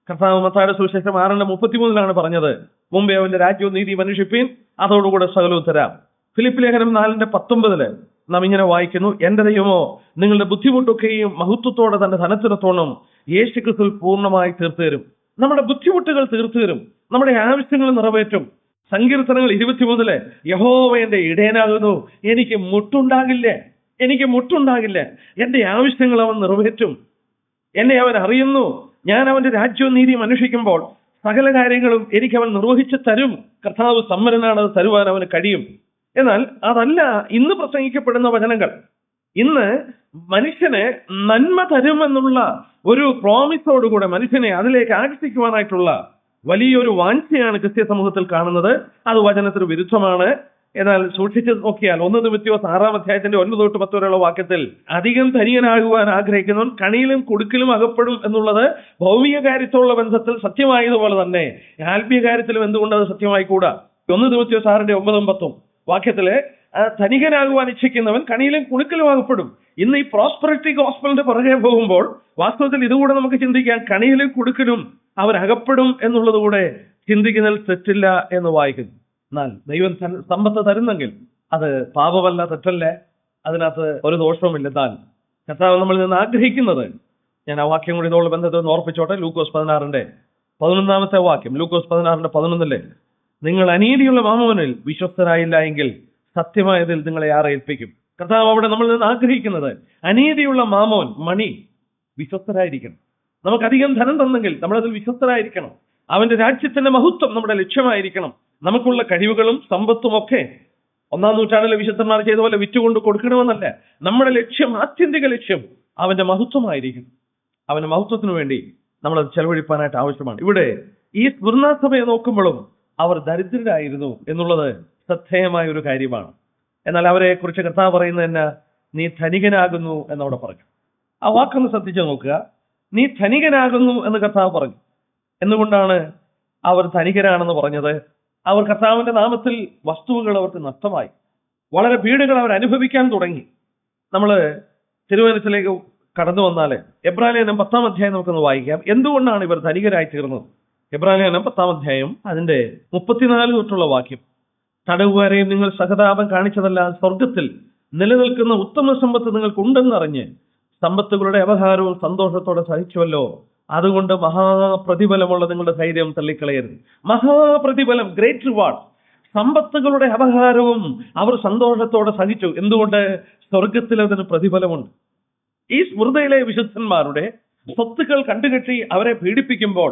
കർത്താവ് മത്തായിയുടെ സുവിശേഷം 6:33 പറഞ്ഞത്, മുമ്പേ അവന്റെ രാജ്യവും നീതി അന്വേഷിപ്പീൻ, അതോടുകൂടെ സകലവും തരാം. ഫിലിപ്പി ലേഖനം 4:19 നാം ഇങ്ങനെ വായിക്കുന്നു, എന്റെ ദൈവമോ നിങ്ങളുടെ ബുദ്ധിമുട്ടൊക്കെയും മഹത്വത്തോടെ തന്റെ ധനത്തിനത്തോണം യേശുക്രിസ്തുവിൽ പൂർണ്ണമായി തീർത്തു തരും. നമ്മുടെ ബുദ്ധിമുട്ടുകൾ തീർത്തു തരും, നമ്മുടെ ആവശ്യങ്ങൾ നിറവേറ്റും. സങ്കീർത്തനങ്ങൾ 23 യഹോവ എന്റെ ഇടയനാകുന്നു, എനിക്ക് മുട്ടുണ്ടാകില്ല, എന്റെ ആവശ്യങ്ങൾ അവൻ നിറവേറ്റും. എന്നെ അവൻ അറിയുന്നു, ഞാൻ അവന്റെ രാജ്യവും നീതിയും അന്വേഷിക്കുമ്പോൾ സകല കാര്യങ്ങളും എനിക്ക് അവൻ നിർവഹിച്ചു തരും. കർത്താവ് സമ്മരനാണ്, അത് തരുവാൻ അവന് കഴിയും. എന്നാൽ അതല്ല ഇന്ന് പ്രസംഗിക്കപ്പെടുന്ന വചനങ്ങൾ. ഇന്ന് മനുഷ്യന് നന്മ തരുമെന്നുള്ള ഒരു പ്രോമിസോടുകൂടെ മനുഷ്യനെ അതിലേക്ക് ആകർഷിക്കുവാനായിട്ടുള്ള വലിയൊരു വാഞ്ചയാണ് ക്രിസ്ത്യ സമൂഹത്തിൽ കാണുന്നത്. അത് വചനത്തിന് വിരുദ്ധമാണ്. എന്നാൽ സൂക്ഷിച്ച് നോക്കിയാൽ 1 തിമോഥെയോസ് 6-ാം അധ്യായത്തിന്റെ 9-10 വരെയുള്ള വാക്യത്തിൽ അധികം ധനികനാകുവാൻ ആഗ്രഹിക്കുന്നവൻ കണിയിലും കുടുക്കിലും അകപ്പെടും എന്നുള്ളത് ഭൗമിക കാര്യത്തോടുള്ള ബന്ധത്തിൽ സത്യമായതുപോലെ തന്നെ ആത്മീയ കാര്യത്തിലും എന്തുകൊണ്ട് അത് സത്യമായി കൂടാ? 1 തിമോഥെയോസ് 6:9-10 വാക്യത്തില് ധനികനാകുവാൻ ഇച്ഛിക്കുന്നവൻ കണിയിലും കുടുക്കിലും അകപ്പെടും. ഇന്ന് ഈ പ്രോസ്പെറിറ്റി ഗോസ്പലിന്റെ പുറകെ പോകുമ്പോൾ വാസ്തവത്തിൽ ഇതുകൂടെ നമുക്ക് ചിന്തിക്കാം, കണിയിലും കുടുക്കിലും അവർ അകപ്പെടും എന്നുള്ളത് കൂടെ ചിന്തിക്കുന്നതിൽ തെറ്റില്ല എന്ന് വായിക്കുന്നു. എന്നാൽ ദൈവം സമ്പത്ത് തരുന്നെങ്കിൽ അത് പാപമല്ല, തെറ്റല്ല, അതിനകത്ത് ഒരു ദോഷവുമില്ല. എന്നാൽ കർത്താവ് നമ്മളിൽ നിന്ന് ആഗ്രഹിക്കുന്നത്, ഞാൻ ആ വാക്യം കൂടി ഇതോട് ബന്ധത്തിൽ ഒന്ന് ഓർപ്പിച്ചോട്ടെ. ലൂക്കോസ് 16:11 വാക്യം, ലൂക്കോസ് 16:11 നിങ്ങൾ അനീതിയുള്ള മാമോനിൽ വിശ്വസ്തരായില്ല എങ്കിൽ സത്യമായതിൽ നിങ്ങളെ ആരെ ഏൽപ്പിക്കും? കർത്താവ് അവിടെ നമ്മളിൽ നിന്ന് ആഗ്രഹിക്കുന്നത് അനീതിയുള്ള മാമോൻ, മണി, വിശ്വസ്തരായിരിക്കണം. നമുക്കധികം ധനം തന്നെങ്കിൽ നമ്മളതിൽ വിശ്വസ്തരായിരിക്കണം. അവന്റെ രാജ്യത്തിന്റെ മഹത്വം നമ്മുടെ ലക്ഷ്യമായിരിക്കണം. നമുക്കുള്ള കഴിവുകളും സമ്പത്തും ഒക്കെ 1-ാം നൂറ്റാണ്ടിലെ വിശുദ്ധന്മാർ ചെയ്ത പോലെ വിറ്റുകൊണ്ട് കൊടുക്കണമെന്നല്ല. നമ്മുടെ ലക്ഷ്യം, ആത്യന്തിക ലക്ഷ്യം അവന്റെ മഹത്വമായിരിക്കും. അവന്റെ മഹത്വത്തിനു വേണ്ടി നമ്മളത് ചെലവഴിപ്പാനായിട്ട് ആവശ്യമാണ്. ഇവിടെ ഈ സ്മൃണ സഭയെ നോക്കുമ്പോഴും അവർ ദരിദ്രരായിരുന്നു എന്നുള്ളത് ശ്രദ്ധേയമായ ഒരു കാര്യമാണ്. എന്നാൽ അവരെ കുറിച്ച് കർത്താവ് പറയുന്നത് എന്നാ? നീ ധനികനാകുന്നു എന്നവിടെ പറഞ്ഞു. ആ വാക്കൊന്ന് ശ്രദ്ധിച്ചു നോക്കുക. നീ ധനികനാകുന്നു എന്ന് കർത്താവ് പറഞ്ഞു. എന്തുകൊണ്ടാണ് അവർ ധനികരാണെന്ന് പറഞ്ഞത്? അവർ കർത്താവിന്റെ നാമത്തിൽ വസ്തുവകൾ അവർക്ക് നഷ്ടമായി, വളരെ പീഡകൾ അവർ അനുഭവിക്കാൻ തുടങ്ങി. നമ്മൾ തിരുവനന്തപുരത്തിലേക്ക് കടന്നു വന്നാല് എബ്രായലേഖനം 10-ാം അധ്യായം നമുക്കൊന്ന് വായിക്കാം. എന്തുകൊണ്ടാണ് ഇവർ ധനികരായി തീർന്നത്? എബ്രായലേഖനം 10-ാം അധ്യായം അതിന്റെ 34 തൊട്ടുള്ള വാക്യം, തടവുകാരെയും നിങ്ങൾ സഹതാപം കാണിച്ചതല്ല, സ്വർഗത്തിൽ നിലനിൽക്കുന്ന ഉത്തമ സമ്പത്ത് നിങ്ങൾക്കുണ്ടെന്നറിഞ്ഞ് സമ്പത്തുകളുടെ അപഹാരവും സന്തോഷത്തോടെ സഹിച്ചുവല്ലോ, അതുകൊണ്ട് മഹാപ്രതിഫലമുള്ള നിങ്ങളുടെ ധൈര്യം തള്ളിക്കളയരുത്. മഹാപ്രതിഫലം, ഗ്രേറ്റ് റിവാർഡ്. സമ്പത്തുകളുടെ അപഹാരവും അവർ സന്തോഷത്തോടെ സഹിച്ചു. എന്തുകൊണ്ട്? സ്വർഗത്തിൽ അതിന് പ്രതിഫലമുണ്ട്. ഈ സ്മൃതിയിലെ വിശുദ്ധന്മാരുടെ സ്വത്തുക്കൾ കണ്ടുകെട്ടി അവരെ പീഡിപ്പിക്കുമ്പോൾ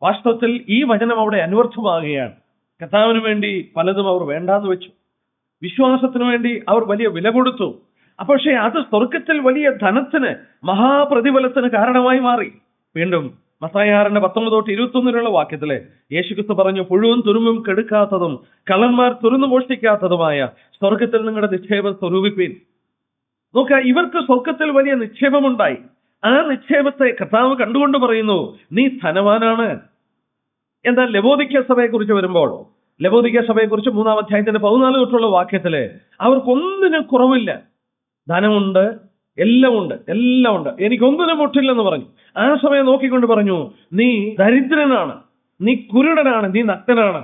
വാസ്തവത്തിൽ ഈ വചനം അവിടെ അന്വർത്ഥമാകുകയാണ്. കർത്താവിന് വേണ്ടി പലതും അവർ വേണ്ടാന്ന് വെച്ചു, വിശ്വാസത്തിനു വേണ്ടി അവർ വലിയ വില കൊടുത്തു. പക്ഷേ അത് സ്വർഗത്തിൽ വലിയ ധനത്തിന്, മഹാപ്രതിഫലത്തിന് കാരണമായി മാറി. വീണ്ടും മത്തായി 6:19-21 വാക്യത്തിലെ യേശുക്രിസ്തു പറഞ്ഞു, പുഴുവും തുരുമ്പും കെടുക്കാത്തതും കള്ളന്മാർ തുറന്നു മോഷ്ടിക്കാത്തതുമായ സ്വർഗത്തിൽ നിങ്ങളുടെ നിക്ഷേപം സ്വരൂപിപ്പീൻ. നോക്ക, ഇവർക്ക് സ്വർഗത്തിൽ വലിയ നിക്ഷേപമുണ്ടായി. ആ നിക്ഷേപത്തെ കർത്താവ് കണ്ടുകൊണ്ട് പറയുന്നു, നീ ധനവാനാണ്. എന്നാൽ ലവോദിക്ക സഭയെ കുറിച്ച് വരുമ്പോൾ, ലവോദിക്ക സഭയെ കുറിച്ച് 3-ാം അധ്യായത്തിന്റെ 14 തൊട്ടുള്ള വാക്യത്തില് അവർക്കൊന്നിനും കുറവില്ല. ധനമുണ്ട്, എല്ലാം ഉണ്ട്, എനിക്കൊന്നിനും മുട്ടില്ലെന്ന് പറഞ്ഞു. ആ സഭയെ നോക്കിക്കൊണ്ട് പറഞ്ഞു, നീ ദരിദ്രനാണ്, നീ കുരുടനാണ്, നീ നഗ്നനാണ്.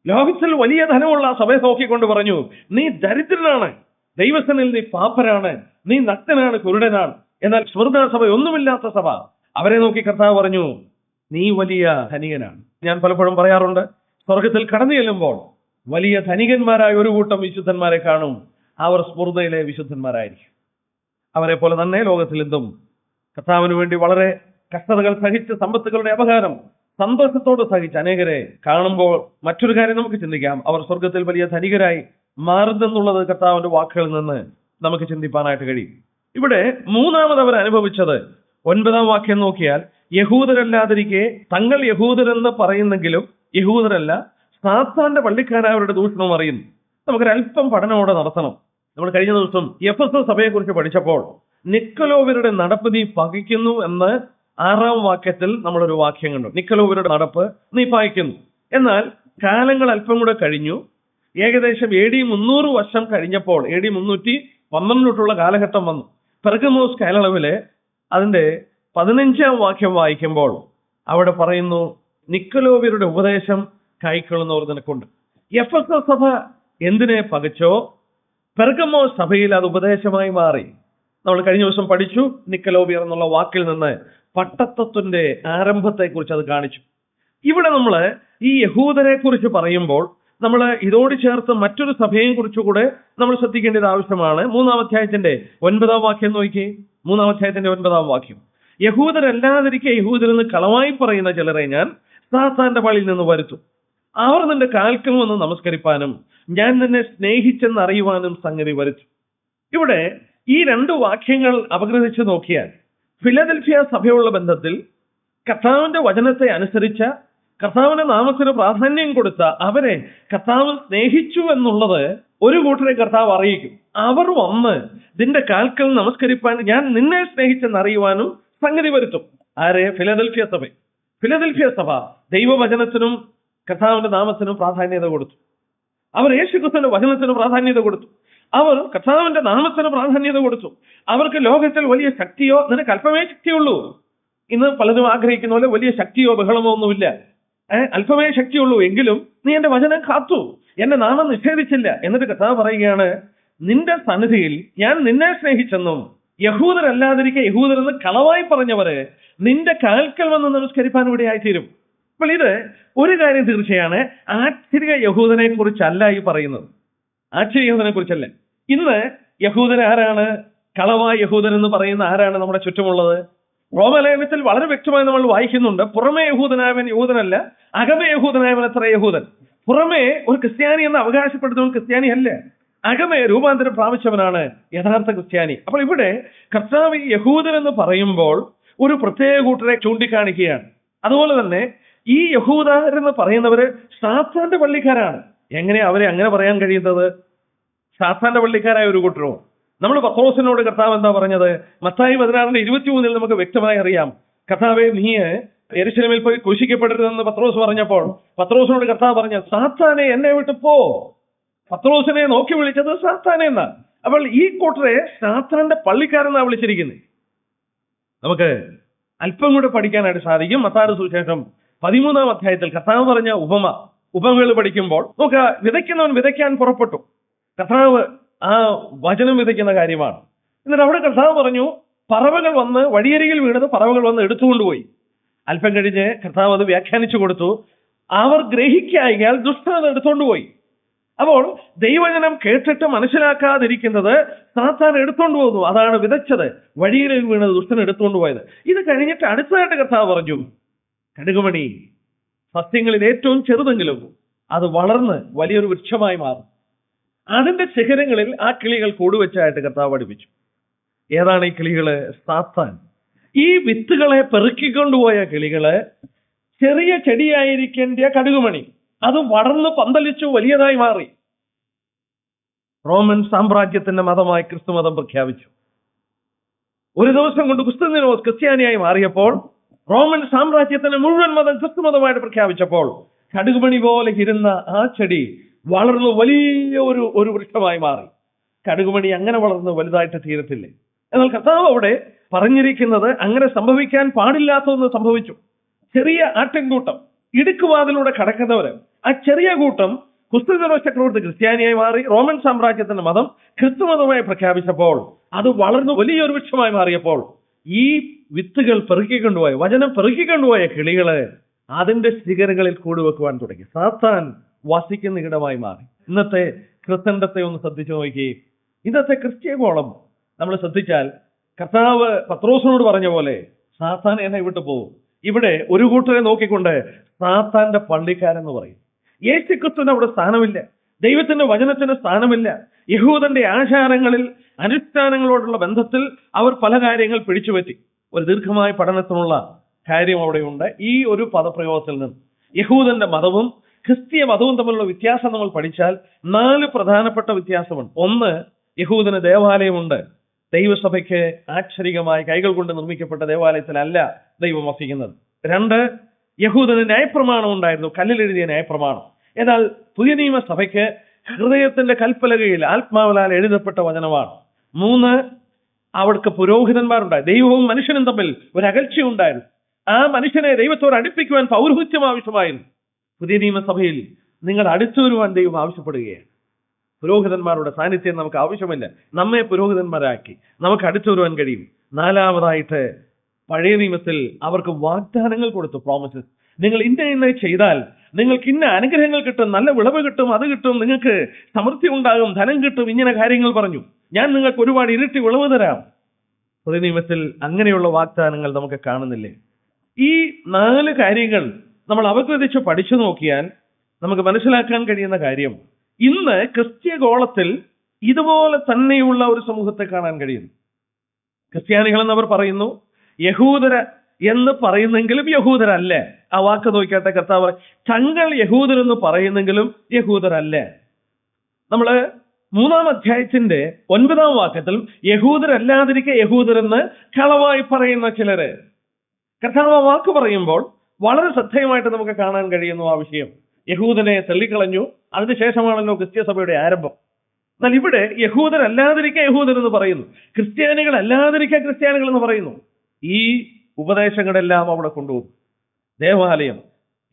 ലോകത്തിൽ വലിയ ധനമുള്ള ആ സഭയെ നോക്കിക്കൊണ്ട് പറഞ്ഞു, നീ ദരിദ്രനാണ്, ദൈവസനിൽ നീ പാപ്പരാണ്, നീ നഗ്നനാണ്, കുരുടനാണ്. എന്നാൽ സ്മൃത സഭ, ഒന്നുമില്ലാത്ത സഭ, അവരെ നോക്കി കർത്താവ് പറഞ്ഞു, നീ വലിയ ധനികനാണ്. ഞാൻ പലപ്പോഴും പറയാറുണ്ട്, സ്വർഗത്തിൽ കടന്നു ചെല്ലുമ്പോൾ വലിയ ധനികന്മാരായ ഒരു കൂട്ടം വിശുദ്ധന്മാരെ കാണും. അവർ സ്മൃതയിലെ വിശുദ്ധന്മാരായിരിക്കും. അവരെ പോലെ തന്നെ ലോകത്തിൽ എന്തും കർത്താവിന് വേണ്ടി വളരെ കഷ്ടതകൾ സഹിച്ച് സമ്പത്തുകളുടെ അപകാരം സന്തോഷത്തോട് സഹിച്ച് അനേകരെ കാണുമ്പോൾ മറ്റൊരു കാര്യം നമുക്ക് ചിന്തിക്കാം, അവർ സ്വർഗത്തിൽ വലിയ ധനികരായി മാറുന്നെന്നുള്ളത് കർത്താവിന്റെ വാക്കുകളിൽ നിന്ന് നമുക്ക് ചിന്തിപ്പാനായിട്ട് കഴിയും. ഇവിടെ മൂന്നാമത് അവർ അനുഭവിച്ചത് 9-ാം വാക്യം നോക്കിയാൽ, യഹൂദരല്ലാതിരിക്കെ തങ്ങൾ യഹൂദരെന്ന് പറയുന്നെങ്കിലും യഹൂദരല്ല, സാത്താന്റെ പള്ളിക്കാരായ അവരുടെ ദൂഷണവും അറിയുന്നു. നമുക്കൊരല്പം പഠനമോടെ നടത്തണം. നമ്മൾ കഴിഞ്ഞ ദിവസം എഫെസസ് സഭയെ കുറിച്ച് പഠിച്ചപ്പോൾ നിക്കലോവരുടെ നടപ്പ് നീ പകയ്ക്കുന്നു എന്ന് 6-ാം വാക്യത്തിൽ നമ്മളൊരു വാക്യം കണ്ടു. നിക്കലോവരുടെ നടപ്പ് നീ പകയ്ക്കുന്നു. എന്നാൽ കാലങ്ങൾ അല്പം കൂടെ കഴിഞ്ഞു. ഏകദേശം AD 300 വർഷം കഴിഞ്ഞപ്പോൾ AD 312 തൊട്ടുള്ള കാലഘട്ടം വന്നു. പെർഗമോസ് കാലയളവില് അതിന്റെ 15-ാം വാക്യം വായിക്കുമ്പോൾ അവിടെ പറയുന്നു, നിക്കലോവരുടെ ഉപദേശം കൈക്കൊള്ളുന്നവർ നിനക്കുണ്ട്. എഫെസോസ് സഭ എന്തിനെ പകച്ചോ പെർഗമോസ് സഭയിൽ അത് ഉപദേശമായി മാറി. നമ്മൾ കഴിഞ്ഞ ദിവസം പഠിച്ചു. നിക്കലോവിയർ എന്നുള്ള വാക്കിൽ നിന്ന് പട്ടത്വത്തിന്റെ ആരംഭത്തെക്കുറിച്ച് അത് കാണിച്ചു. ഇവിടെ നമ്മൾ ഈ യഹൂദരെ കുറിച്ച് പറയുമ്പോൾ നമ്മൾ ഇതോട് ചേർത്ത് മറ്റൊരു സഭയെയും കുറിച്ചുകൂടെ നമ്മൾ ശ്രദ്ധിക്കേണ്ടത് ആവശ്യമാണ്. 3-ാം അധ്യായത്തിന്റെ 9-ാം വാക്യം നോക്കി. 3-ാം അധ്യായത്തിന്റെ 9-ാം വാക്യം, യഹൂദരല്ലാതിരിക്കെ യഹൂദരെന്ന് കളവായി പറയുന്ന ചിലരെ ഞാൻ സാത്താന്റെ പള്ളിയിൽ നിന്ന് വരുത്തും. അവർ നിന്റെ കാൽക്കൽ വന്ന് നമസ്കരിപ്പാനും ഞാൻ നിന്നെ സ്നേഹിച്ചെന്ന് അറിയുവാനും സംഗതി വരുത്തും. ഇവിടെ ഈ 2 വാക്യങ്ങൾ അപഗ്രഥിച്ച് നോക്കിയാൽ ഫിലദൽഫിയ സഭയുള്ള ബന്ധത്തിൽ കർത്താവിന്റെ വചനത്തെ അനുസരിച്ച, കർത്താവിന്റെ നാമത്തിന് പ്രാധാന്യം കൊടുത്ത അവരെ കർത്താവ് സ്നേഹിച്ചു എന്നുള്ളത് ഒരു കൂട്ടരെ കർത്താവ് അറിയിക്കും. അവർ വന്ന് നിന്റെ കാൽക്കൽ നമസ്കരിപ്പാൻ ഞാൻ നിന്നെ സ്നേഹിച്ചെന്ന് അറിയുവാനും സംഗതി വരുത്തും. ആരെ? ഫിലദൽഫിയ സഭ. ഫിലദൽഫിയ സഭ ദൈവവചനത്തിനും കർത്താവിന്റെ നാമത്തിനും പ്രാധാന്യത കൊടുത്തു. അവർ യേശുക്രിസ്തുവിന്റെ വചനത്തിന് പ്രാധാന്യത കൊടുത്തു. അവർ കർത്താവിന്റെ നാമത്തിന് പ്രാധാന്യത കൊടുത്തു. അവർക്ക് ലോകത്തിൽ വലിയ ശക്തിയോ, നിനക്ക് അല്പമേ ശക്തിയുള്ളൂ. ഇന്ന് പലരും ആഗ്രഹിക്കുന്ന പോലെ വലിയ ശക്തിയോ ബഹളമോ ഒന്നുമില്ല. അല്പമേ ശക്തിയുള്ളൂ, എങ്കിലും നീ എന്റെ വചനം കാത്തു, എന്റെ നാമം നിഷേധിച്ചില്ല. എന്നിട്ട് കർത്താവ് പറയുകയാണ്, നിന്റെ സന്നിധിയിൽ ഞാൻ നിന്നെ സ്നേഹിച്ചെന്നും യഹൂദരല്ലാതിരിക്കെ യഹൂദരെന്ന് കളവായി പറഞ്ഞവര് നിന്റെ കാൽക്കൽ വന്ന് നമസ്കരിപ്പാൻ ഇവിടെയായി തീരും. അപ്പോൾ ഇത് ഒരു കാര്യം തീർച്ചയാണ്, ആശ്ചര്യ യഹൂദനെ കുറിച്ചല്ല ഈ പറയുന്നത്. ആശ്ചര്യ യഹൂദനെ കുറിച്ചല്ല. ഇന്ന് യഹൂദൻ ആരാണ്? കളവായ യഹൂദൻ എന്ന് പറയുന്ന ആരാണ് നമ്മുടെ ചുറ്റുമുള്ളത്? റോമലേഖനത്തിൽ വളരെ വ്യക്തമായി നമ്മൾ വായിക്കുന്നുണ്ട്, പുറമേ യഹൂദനായവൻ യഹൂദനല്ല, അകമേ യഹൂദനായവൻ അത്ര യഹൂദൻ. പുറമേ ഒരു ക്രിസ്ത്യാനി എന്ന് അവകാശപ്പെടുന്നവൻ ക്രിസ്ത്യാനി അല്ല, അകമേ രൂപാന്തരം പ്രാപിച്ചവനാണ് യഥാർത്ഥ ക്രിസ്ത്യാനി. അപ്പോൾ ഇവിടെ കർത്താവ് യഹൂദൻ എന്ന് പറയുമ്പോൾ ഒരു പ്രത്യേക കൂട്ടരെ ചൂണ്ടിക്കാണിക്കുകയാണ്. അതുപോലെ തന്നെ ഈ യഹൂദരെന്ന് പറയുന്നവര് സാത്താന്റെ പള്ളിക്കാരാണ്. എങ്ങനെ അവരെ അങ്ങനെ പറയാൻ കഴിയുന്നത്? സാത്താന്റെ പള്ളിക്കാരായ ഒരു കൂട്ടരോ? നമ്മൾ പത്രോസിനോട് കർത്താവ് എന്താ പറഞ്ഞത്? മത്തായി 16:23 നമുക്ക് വ്യക്തമായി അറിയാം. കർത്താവെ, നീ യെരൂശലേമിൽ പോയി ക്രൂശിക്കപ്പെടരുതെന്ന് പത്രോസ് പറഞ്ഞപ്പോൾ പത്രോസിനോട് കർത്താവ് പറഞ്ഞ, സാത്താനെ എന്നെ വിട്ട് പോ. പത്രോസിനെ നോക്കി വിളിച്ചത് സാത്താനെ എന്നാ. അപ്പോൾ ഈ കൂട്ടരെ സാത്താന്റെ പള്ളിക്കാരെന്നാ വിളിച്ചിരിക്കുന്നത്. നമുക്ക് അല്പം കൂടെ പഠിക്കാനായിട്ട് സാധിക്കും. മത്തായിയുടെ സുവിശേഷം 13-ാം അധ്യായത്തിൽ കർത്താവ് പറഞ്ഞ ഉപമകൾ പഠിക്കുമ്പോൾ നമുക്ക് വിതയ്ക്കുന്നവൻ വിതയ്ക്കാൻ പുറപ്പെട്ടു. കർത്താവ് ആ വചനം വിതയ്ക്കുന്ന കാര്യമാണ്. എന്നിട്ട് അവിടെ കർത്താവ് പറഞ്ഞു, പറവകൾ വന്ന് വഴിയരികിൽ വീണത് പറവകൾ വന്ന് എടുത്തുകൊണ്ടുപോയി. അല്പം കഴിഞ്ഞ് കർത്താവ് അത് വ്യാഖ്യാനിച്ചു കൊടുത്തു, അവർ ഗ്രഹിക്കായികയാൽ ദുഷ്ടത എടുത്തുകൊണ്ടുപോയി. അപ്പോൾ ദൈവജനം കേട്ടിട്ട് മനസ്സിലാക്കാതിരിക്കുന്നത് സാത്താൻ എടുത്തുകൊണ്ട് പോകുന്നു. അതാണ് വിതച്ചത്, വഴിയിൽ വീണത് ദുഷ്ടൻ എടുത്തുകൊണ്ടുപോയത്. ഇത് കഴിഞ്ഞിട്ട് അടുത്തതായിട്ട് കർത്താവ് പറഞ്ഞു, കടുകുമണി സസ്യങ്ങളിൽ ഏറ്റവും ചെറുതെങ്കിലും അത് വളർന്ന് വലിയൊരു വൃക്ഷമായി മാറും. അതിന്റെ ശിഖരങ്ങളിൽ ആ കിളികൾ കൂടുവെച്ചായിട്ട് കർത്താവ് പഠിപ്പിച്ചു. ഏതാണ് ഈ കിളികള്? സാത്താൻ. ഈ വിത്തുകളെ പെറുക്കിക്കൊണ്ടുപോയ കിളികള് ചെറിയ ചെടിയായിരിക്കേണ്ട കടുകുമണി അത് വളർന്ന് പന്തലിച്ചു വലിയതായി മാറി. റോമൻ സാമ്രാജ്യത്തിന്റെ മതമായി ക്രിസ്തു മതം പ്രഖ്യാപിച്ചു. ഒരു ദിവസം കൊണ്ട് കുസ്തുനിയോസ് ക്രിസ്ത്യാനിയായി മാറിയപ്പോൾ, റോമൻ സാമ്രാജ്യത്തിന്റെ മുഴുവൻ മതം ക്രിസ്തു മതമായിട്ട് പ്രഖ്യാപിച്ചപ്പോൾ, കടുകുമണി പോലെ ഇരുന്ന ആ ചെടി വളർന്നു വലിയ ഒരു വൃക്ഷമായി മാറി. കടുകുമണി അങ്ങനെ വളർന്ന് വലുതായിട്ട് തീരത്തില്ലേ? എന്നാൽ കർത്താവ് അവിടെ പറഞ്ഞിരിക്കുന്നത് അങ്ങനെ സംഭവിക്കാൻ പാടില്ലാത്തതെന്ന് സംഭവിച്ചു. ചെറിയ ആട്ടിൻകൂട്ടം ഇടുക്കുവാതിലൂടെ കടക്കുന്നവര്, ആ ചെറിയ കൂട്ടം കുസ്തുനിയോസ് ചക്രവർത്തി ക്രിസ്ത്യാനിയായി മാറി. റോമൻ സാമ്രാജ്യത്തിന്റെ മതം ക്രിസ്തുമതമായി പ്രഖ്യാപിച്ചപ്പോൾ അത് വളർന്നു വലിയൊരു വൃക്ഷമായി മാറിയപ്പോൾ ഈ വിത്തുകൾ പെറുക്കിക്കൊണ്ടുപോയ, വചനം പെറുക്കിക്കൊണ്ടുപോയ കിളികള് അതിന്റെ ശിഖരങ്ങളിൽ കൂടുവെക്കുവാൻ തുടങ്ങി. സാത്താൻ വസിക്കുന്ന ഇടമായി മാറി. ഇന്നത്തെ ക്രിസ്തണ്ടത്തെ ഒന്ന് ശ്രദ്ധിച്ചു നോക്കി. ഇന്നത്തെ ക്രിസ്ത്യഗോളം നമ്മൾ ശ്രദ്ധിച്ചാൽ കർത്താവ് പത്രോസിനോട് പറഞ്ഞ പോലെ സാത്താൻ എന്നെ വിട്ടു പോകും. ഇവിടെ ഒരു കൂട്ടരെ നോക്കിക്കൊണ്ട് സാത്താന്റെ പള്ളിക്കാരെന്ന് പറയും. യേശുക്രിസ്തുവിന് അവിടെ സ്ഥാനമില്ല, ദൈവത്തിന്റെ വചനത്തിന് സ്ഥാനമില്ല. യഹൂദന്റെ ആചാരങ്ങളിൽ അനുഷ്ഠാനങ്ങളോടുള്ള ബന്ധത്തിൽ അവർ പല കാര്യങ്ങൾ പിടിച്ചുപറ്റി. ഒരു ദീർഘമായ പഠനത്തിനുള്ള കാര്യം അവിടെയുണ്ട്. ഈ ഒരു പദപ്രയോഗത്തിൽ നിന്ന് യഹൂദന്റെ മതവും ക്രിസ്തീയ മതവും തമ്മിലുള്ള വ്യത്യാസം നമ്മൾ പഠിച്ചാൽ 4 പ്രധാനപ്പെട്ട വ്യത്യാസമുണ്ട്. ഒന്ന്, യഹൂദന് ദേവാലയമുണ്ട്. ദൈവസഭയ്ക്ക് ആക്ഷരികമായി കൈകൾ കൊണ്ട് നിർമ്മിക്കപ്പെട്ട ദേവാലയത്തിലല്ല ദൈവം വസിക്കുന്നത്. 2, യഹൂദന് ന്യായപ്രമാണം ഉണ്ടായിരുന്നു, കല്ലിലെഴുതിയ ന്യായപ്രമാണം. എന്നാൽ പുതിയ നിയമസഭയ്ക്ക് ഹൃദയത്തിന്റെ കൽപ്പലകയിൽ ആത്മാവിനാൽ എഴുതപ്പെട്ട വചനമാണ്. 3, അവർക്ക് പുരോഹിതന്മാരുണ്ടായി. ദൈവവും മനുഷ്യനും തമ്മിൽ ഒരു അകൽച്ചയുണ്ടായിരുന്നു. ആ മനുഷ്യനെ ദൈവത്തോട് അടുപ്പിക്കുവാൻ പൗരോഹിത്യം ആവശ്യമായിരുന്നു. പുതിയ നിയമസഭയിൽ നിങ്ങൾ അടുത്തു വരുവാൻ ദൈവം ആവശ്യപ്പെടുകയാണ്. പുരോഹിതന്മാരുടെ സാന്നിധ്യം നമുക്ക് ആവശ്യമില്ല. നമ്മെ പുരോഹിതന്മാരാക്കി നമുക്ക് അടുത്തു വരുവാൻ കഴിയും. 4, പഴയ നിയമത്തിൽ അവർക്ക് വാഗ്ദാനങ്ങൾ കൊടുത്തു, പ്രോമിസസ്. നിങ്ങൾ ഇന്ന ചെയ്താൽ നിങ്ങൾക്ക് ഇന്ന അനുഗ്രഹങ്ങൾ കിട്ടും, നല്ല വിളവ് കിട്ടും, അത് കിട്ടും, നിങ്ങൾക്ക് സമൃദ്ധി ഉണ്ടാകും, ധനം കിട്ടും, ഇങ്ങനെ കാര്യങ്ങൾ പറഞ്ഞു. ഞാൻ നിങ്ങൾക്ക് ഒരുപാട് ഇരട്ടി വിളവ് തരാം. പുതിയ നിയമത്തിൽ അങ്ങനെയുള്ള വാഗ്ദാനങ്ങൾ നമുക്ക് കാണുന്നില്ലേ? ഈ 4 കാര്യങ്ങൾ നമ്മൾ അവഗ്രഹിച്ച് പഠിച്ചു നോക്കിയാൽ നമുക്ക് മനസ്സിലാക്കാൻ കഴിയുന്ന കാര്യം, ഇന്ന് ക്രിസ്ത്യ ഗോളത്തിൽ ഇതുപോലെ തന്നെയുള്ള ഒരു സമൂഹത്തെ കാണാൻ കഴിയുന്നു. ക്രിസ്ത്യാനികൾ എന്നവർ പറയുന്നു, യഹൂദര എന്ന് പറയുന്നെങ്കിലും യഹൂദരല്ല. ആ വാക്ക് നോക്കിയാട്ടെ, കർത്താവ് തങ്ങൾ യഹൂദരെന്ന് പറയുന്നെങ്കിലും യഹൂദരല്ല. നമ്മള് 3-ാം അധ്യായത്തിന്റെ 9-ാം വാക്യത്തിൽ യഹൂദരല്ലാതിരിക്കെ യഹൂദരെന്ന് കളവായി പറയുന്ന ചിലര്, കർത്താവ് ആ വാക്ക് പറയുമ്പോൾ വളരെ ശ്രദ്ധേയമായിട്ട് നമുക്ക് കാണാൻ കഴിയുന്നു ആ വിഷയം. യഹൂദനെ തള്ളിക്കളഞ്ഞു, അതിനുശേഷമാണല്ലോ ക്രിസ്ത്യ സഭയുടെ ആരംഭം. എന്നാൽ ഇവിടെ യഹൂദരല്ലാതിരിക്കെ യഹൂദരെന്ന് പറയുന്നു, ക്രിസ്ത്യാനികൾ അല്ലാതിരിക്കെ ക്രിസ്ത്യാനികൾ എന്ന് പറയുന്നു. ഈ ഉപദേശങ്ങളെല്ലാം അവിടെ കൊണ്ടുപോകും. ദേവാലയം,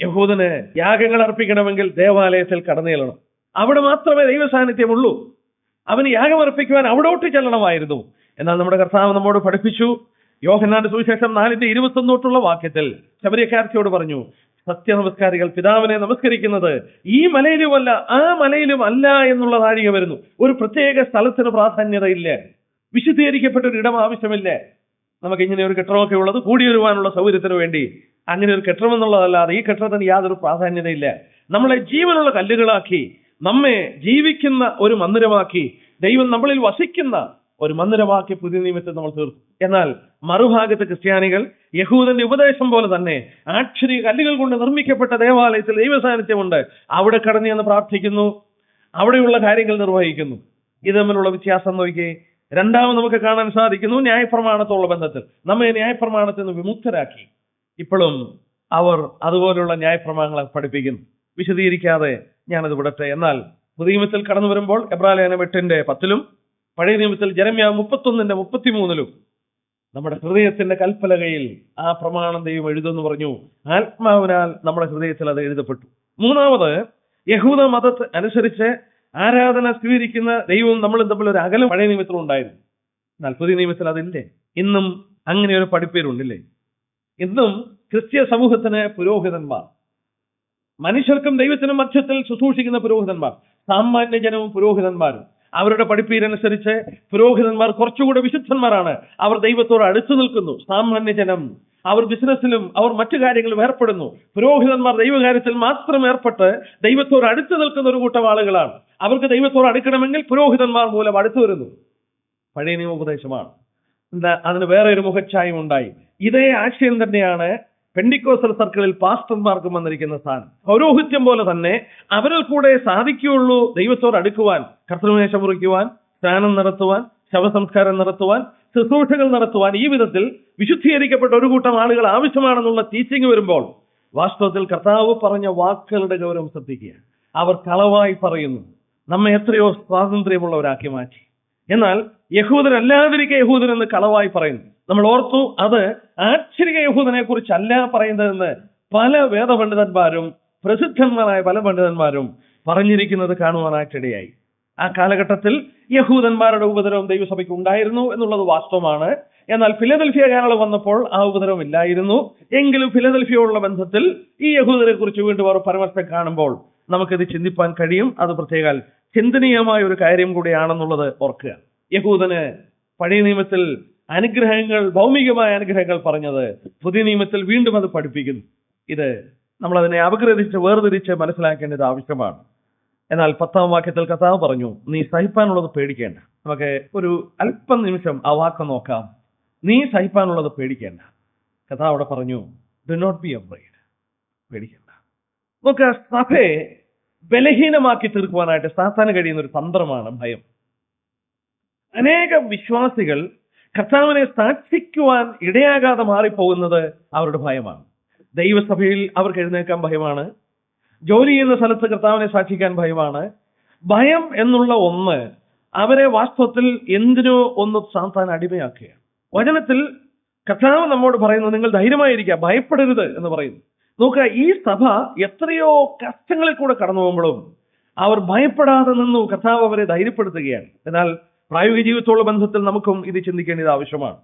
യഹൂദന് യാഗങ്ങൾ അർപ്പിക്കണമെങ്കിൽ ദേവാലയത്തിൽ കടന്നു ചെല്ലണം. അവിടെ മാത്രമേ ദൈവ സാന്നിധ്യമുള്ളൂ. അവന് യാഗം അർപ്പിക്കുവാൻ അവിടോട്ട് ചെല്ലണമായിരുന്നു. എന്നാൽ നമ്മുടെ കർത്താവ് നമ്മോട് പഠിപ്പിച്ചു. യോഹന്നാന്റെ സുവിശേഷം 4:21 വാക്യത്തിൽ ശമര്യക്കാരത്തിയോട് പറഞ്ഞു, സത്യനമസ്കാരികൾ പിതാവിനെ നമസ്കരിക്കുന്നത് ഈ മലയിലുമല്ല ആ മലയിലും അല്ല എന്നുള്ള നാഴിക വരുന്നു. ഒരു പ്രത്യേക സ്ഥലത്തിന് പ്രാധാന്യതയില്ല, വിശുദ്ധീകരിക്കപ്പെട്ട ഒരു ഇടം ആവശ്യമില്ല. നമുക്ക് ഇങ്ങനെ ഒരു കെട്ടിടമൊക്കെ ഉള്ളത് കൂടി വരുവാനുള്ള സൗകര്യത്തിന് വേണ്ടി. അങ്ങനെ ഒരു കെട്ടിടം എന്നുള്ളതല്ലാതെ ഈ കെട്ടിടത്തിന് യാതൊരു പ്രാധാന്യതയില്ല. നമ്മളെ ജീവനുള്ള കല്ലുകളാക്കി, നമ്മെ ജീവിക്കുന്ന ഒരു മന്ദിരമാക്കി, ദൈവം നമ്മളിൽ വസിക്കുന്ന ഒരു മന്ദിരമാക്കി പുതിയ നിയമത്തിൽ നമ്മൾ തീർത്തു. എന്നാൽ മറുഭാഗത്ത് ക്രിസ്ത്യാനികൾ യഹൂദന്റെ ഉപദേശം പോലെ തന്നെ ആക്ഷരിക കല്ലുകൾ കൊണ്ട് നിർമ്മിക്കപ്പെട്ട ദേവാലയത്തിൽ ദൈവ സാന്നിധ്യമുണ്ട്, അവിടെ കടന്നു എന്ന് പ്രാർത്ഥിക്കുന്നു, അവിടെയുള്ള കാര്യങ്ങൾ നിർവഹിക്കുന്നു. ഇത് തമ്മിലുള്ള വ്യത്യാസം നോക്കിയേ. 2 നമുക്ക് കാണാൻ സാധിക്കുന്നു, ന്യായപ്രമാണത്തോടുള്ള ബന്ധത്തിൽ നമ്മെ ന്യായപ്രമാണത്തിൽ നിന്ന് വിമുക്തരാക്കി. ഇപ്പോഴും അവർ അതുപോലുള്ള ന്യായപ്രമാണങ്ങളെ പഠിപ്പിക്കുന്നു. വിശദീകരിക്കാതെ ഞാനത് വിടട്ടെ. എന്നാൽ പുതിയ നിയമത്തിൽ കടന്നു വരുമ്പോൾ എബ്രായലേഖനം 8:10 പഴയ നിയമത്തിൽ ജെരമ്യാ 31:33 നമ്മുടെ ഹൃദയത്തിന്റെ കൽപ്പലകയിൽ ആ പ്രമാണം ദൈവം എഴുതുമെന്ന് പറഞ്ഞു. ആത്മാവിനാൽ നമ്മുടെ ഹൃദയത്തിൽ അത് എഴുതപ്പെട്ടു. 3, യഹൂദ മതത്തെ അനുസരിച്ച് ആരാധന സ്വീകരിക്കുന്ന ദൈവവും നമ്മളും തമ്മിൽ ഒരു അകലം പഴയ നിയമത്തിൽ ഉണ്ടായിരുന്നു. എന്നാൽ പുതിയ നിയമത്തിൽ അതില്ലേ. ഇന്നും അങ്ങനെ ഒരു പഠിപ്പേരുണ്ടില്ലേ. ഇന്നും ക്രിസ്ത്യ സമൂഹത്തിന് പുരോഹിതന്മാർ, മനുഷ്യർക്കും ദൈവത്തിനും മധ്യത്തിൽ ശുശ്രൂഷിക്കുന്ന പുരോഹിതന്മാർ, സാമാന്യ ജനവും പുരോഹിതന്മാരും. അവരുടെ പഠിപ്പീരനുസരിച്ച് പുരോഹിതന്മാർ കുറച്ചുകൂടെ വിശുദ്ധന്മാരാണ്. അവർ ദൈവത്തോട് അടുത്തു നിൽക്കുന്നു. സാമാന്യ ജനം അവർ ബിസിനസ്സിലും അവർ മറ്റു കാര്യങ്ങളും ഏർപ്പെടുന്നു. പുരോഹിതന്മാർ ദൈവകാര്യത്തിൽ മാത്രം ഏർപ്പെട്ട് ദൈവത്തോട് അടുത്തു നിൽക്കുന്ന ഒരു കൂട്ടം ആളുകളാണ്. അവർക്ക് ദൈവത്തോട് അടുക്കണമെങ്കിൽ പുരോഹിതന്മാർ മൂലം അടുത്തു വരുന്നു. പഴയ നിയമോപദേശമാണ്. അതിന് വേറെ ഒരു മുഖച്ഛായം ഉണ്ടായി. ഇതേ ആശയം തന്നെയാണ് പെന്തിക്കോസ്റ്റൽ സർക്കിളിൽ പാസ്റ്റർമാർക്കും വന്നിരിക്കുന്ന സ്ഥാനം. പൗരോഹിത്യം പോലെ തന്നെ അവരിൽ കൂടെ സാധിക്കുകയുള്ളൂ ദൈവത്തോട് അടുക്കുവാൻ, കർത്തൃമേശ മുറിക്കുവാൻ, സ്നാനം നടത്തുവാൻ, ശവസംസ്കാരം നടത്തുവാൻ, ശുശ്രൂഷകൾ നടത്തുവാൻ. ഈ വിധത്തിൽ വിശുദ്ധീകരിക്കപ്പെട്ട ഒരു കൂട്ടം ആളുകൾ ആവശ്യമാണെന്നുള്ള ടീച്ചിങ് വരുമ്പോൾ വാസ്തവത്തിൽ കർത്താവ് പറഞ്ഞ വാക്കുകളുടെ ഗൗരവം ശ്രദ്ധിക്കുക. അവർ കളവായി പറയുന്നു, നമ്മെ എത്രയോ സ്വാതന്ത്ര്യമുള്ളവരാക്കി മാറ്റി. എന്നാൽ യഹൂദരല്ലാതിരിക്കെ യഹൂദൻ എന്ന് കളവായി പറയുന്നു. നമ്മൾ ഓർത്തു, അത് ആക്ഷരിക യഹൂദനെ കുറിച്ചല്ല പറയുന്നതെന്ന് പല വേദപണ്ഡിതന്മാരും പ്രസിദ്ധന്മാരായ പല പണ്ഡിതന്മാരും പറഞ്ഞിരിക്കുന്നത് കാണുവാനായിട്ടിടയായി. ആ കാലഘട്ടത്തിൽ യഹൂദന്മാരുടെ ഉപദ്രവം ദൈവസഭയ്ക്ക് ഉണ്ടായിരുന്നു എന്നുള്ളത് വാസ്തവമാണ്. എന്നാൽ ഫിലദൽഫിയ കാലം വന്നപ്പോൾ ആ ഉപദ്രവം ഇല്ലായിരുന്നു. എങ്കിലും ഫിലദൽഫിയോടുള്ള ബന്ധത്തിൽ ഈ യഹൂദരെ കുറിച്ച് വീണ്ടും അവർ പരാമർശം കാണുമ്പോൾ നമുക്കിത് ചിന്തിപ്പാൻ കഴിയും. അത് പ്രത്യേക ചിന്തനീയമായ ഒരു കാര്യം കൂടിയാണെന്നുള്ളത് ഓർക്കുക. യഹൂദന് പഴയ നിയമത്തിൽ അനുഗ്രഹങ്ങൾ, ഭൗമികമായ അനുഗ്രഹങ്ങൾ പറഞ്ഞത് പുതിയ നിയമത്തിൽ വീണ്ടും അത് പഠിപ്പിക്കുന്നു. ഇത് നമ്മളതിനെ അപഗ്രഥിച്ച് വേർതിരിച്ച് മനസ്സിലാക്കേണ്ടത് ആവശ്യമാണ്. എന്നാൽ 10-ാം വാക്യത്തിൽ കർത്താവ് പറഞ്ഞു, നീ സഹിപ്പാനുള്ളത് പേടിക്കേണ്ട. നമുക്ക് ഒരു അല്പം നിമിഷം ആ വാക്ക് നോക്കാം. നീ സഹിപ്പാനുള്ളത് പേടിക്കേണ്ട. കർത്താവ് അവിടെ പറഞ്ഞു, ഡു നോട്ട് ബി അഫ്രൈഡ്, പേടിക്കേണ്ട. നമുക്ക് സഭയെ ബലഹീനമാക്കി തീർക്കുവാനായിട്ട് സാത്താന് കഴിയുന്ന ഒരു തന്ത്രമാണ് ഭയം. അനേകം വിശ്വാസികൾ കർത്താവിനെ സാക്ഷിക്കുവാൻ ഇടയാകാതെ മാറിപ്പോകുന്നത് അവരുടെ ഭയമാണ്. ദൈവസഭയിൽ അവർക്ക് എഴുന്നേൽക്കാൻ ഭയമാണ്. ജോലി ചെയ്യുന്ന സ്ഥലത്ത് കർത്താവിനെ സാക്ഷിക്കാൻ ഭയമാണ്. ഭയം എന്നുള്ള ഒന്ന് അവരെ വാസ്തവത്തിൽ എന്തിനോ ഒന്ന് സാത്താൻ അടിമയാക്കുകയാണ്. വചനത്തിൽ കർത്താവ് നമ്മോട് പറയുന്നു, നിങ്ങൾ ധൈര്യമായിരിക്കുക, ഭയപ്പെടരുത് എന്ന് പറയുന്നു. നോക്കുക, ഈ സഭ എത്രയോ കഷ്ടങ്ങളിൽ കൂടെ കടന്നു പോകുമ്പോഴും അവർ ഭയപ്പെടാതെ നിന്നു. കർത്താവ് അവരെ ധൈര്യപ്പെടുത്തുകയാണ്. എന്നാൽ പ്രായോഗിക ജീവിതത്തോടുള്ള ബന്ധത്തിൽ നമുക്കും ഇത് ചിന്തിക്കേണ്ടത് ആവശ്യമാണ്.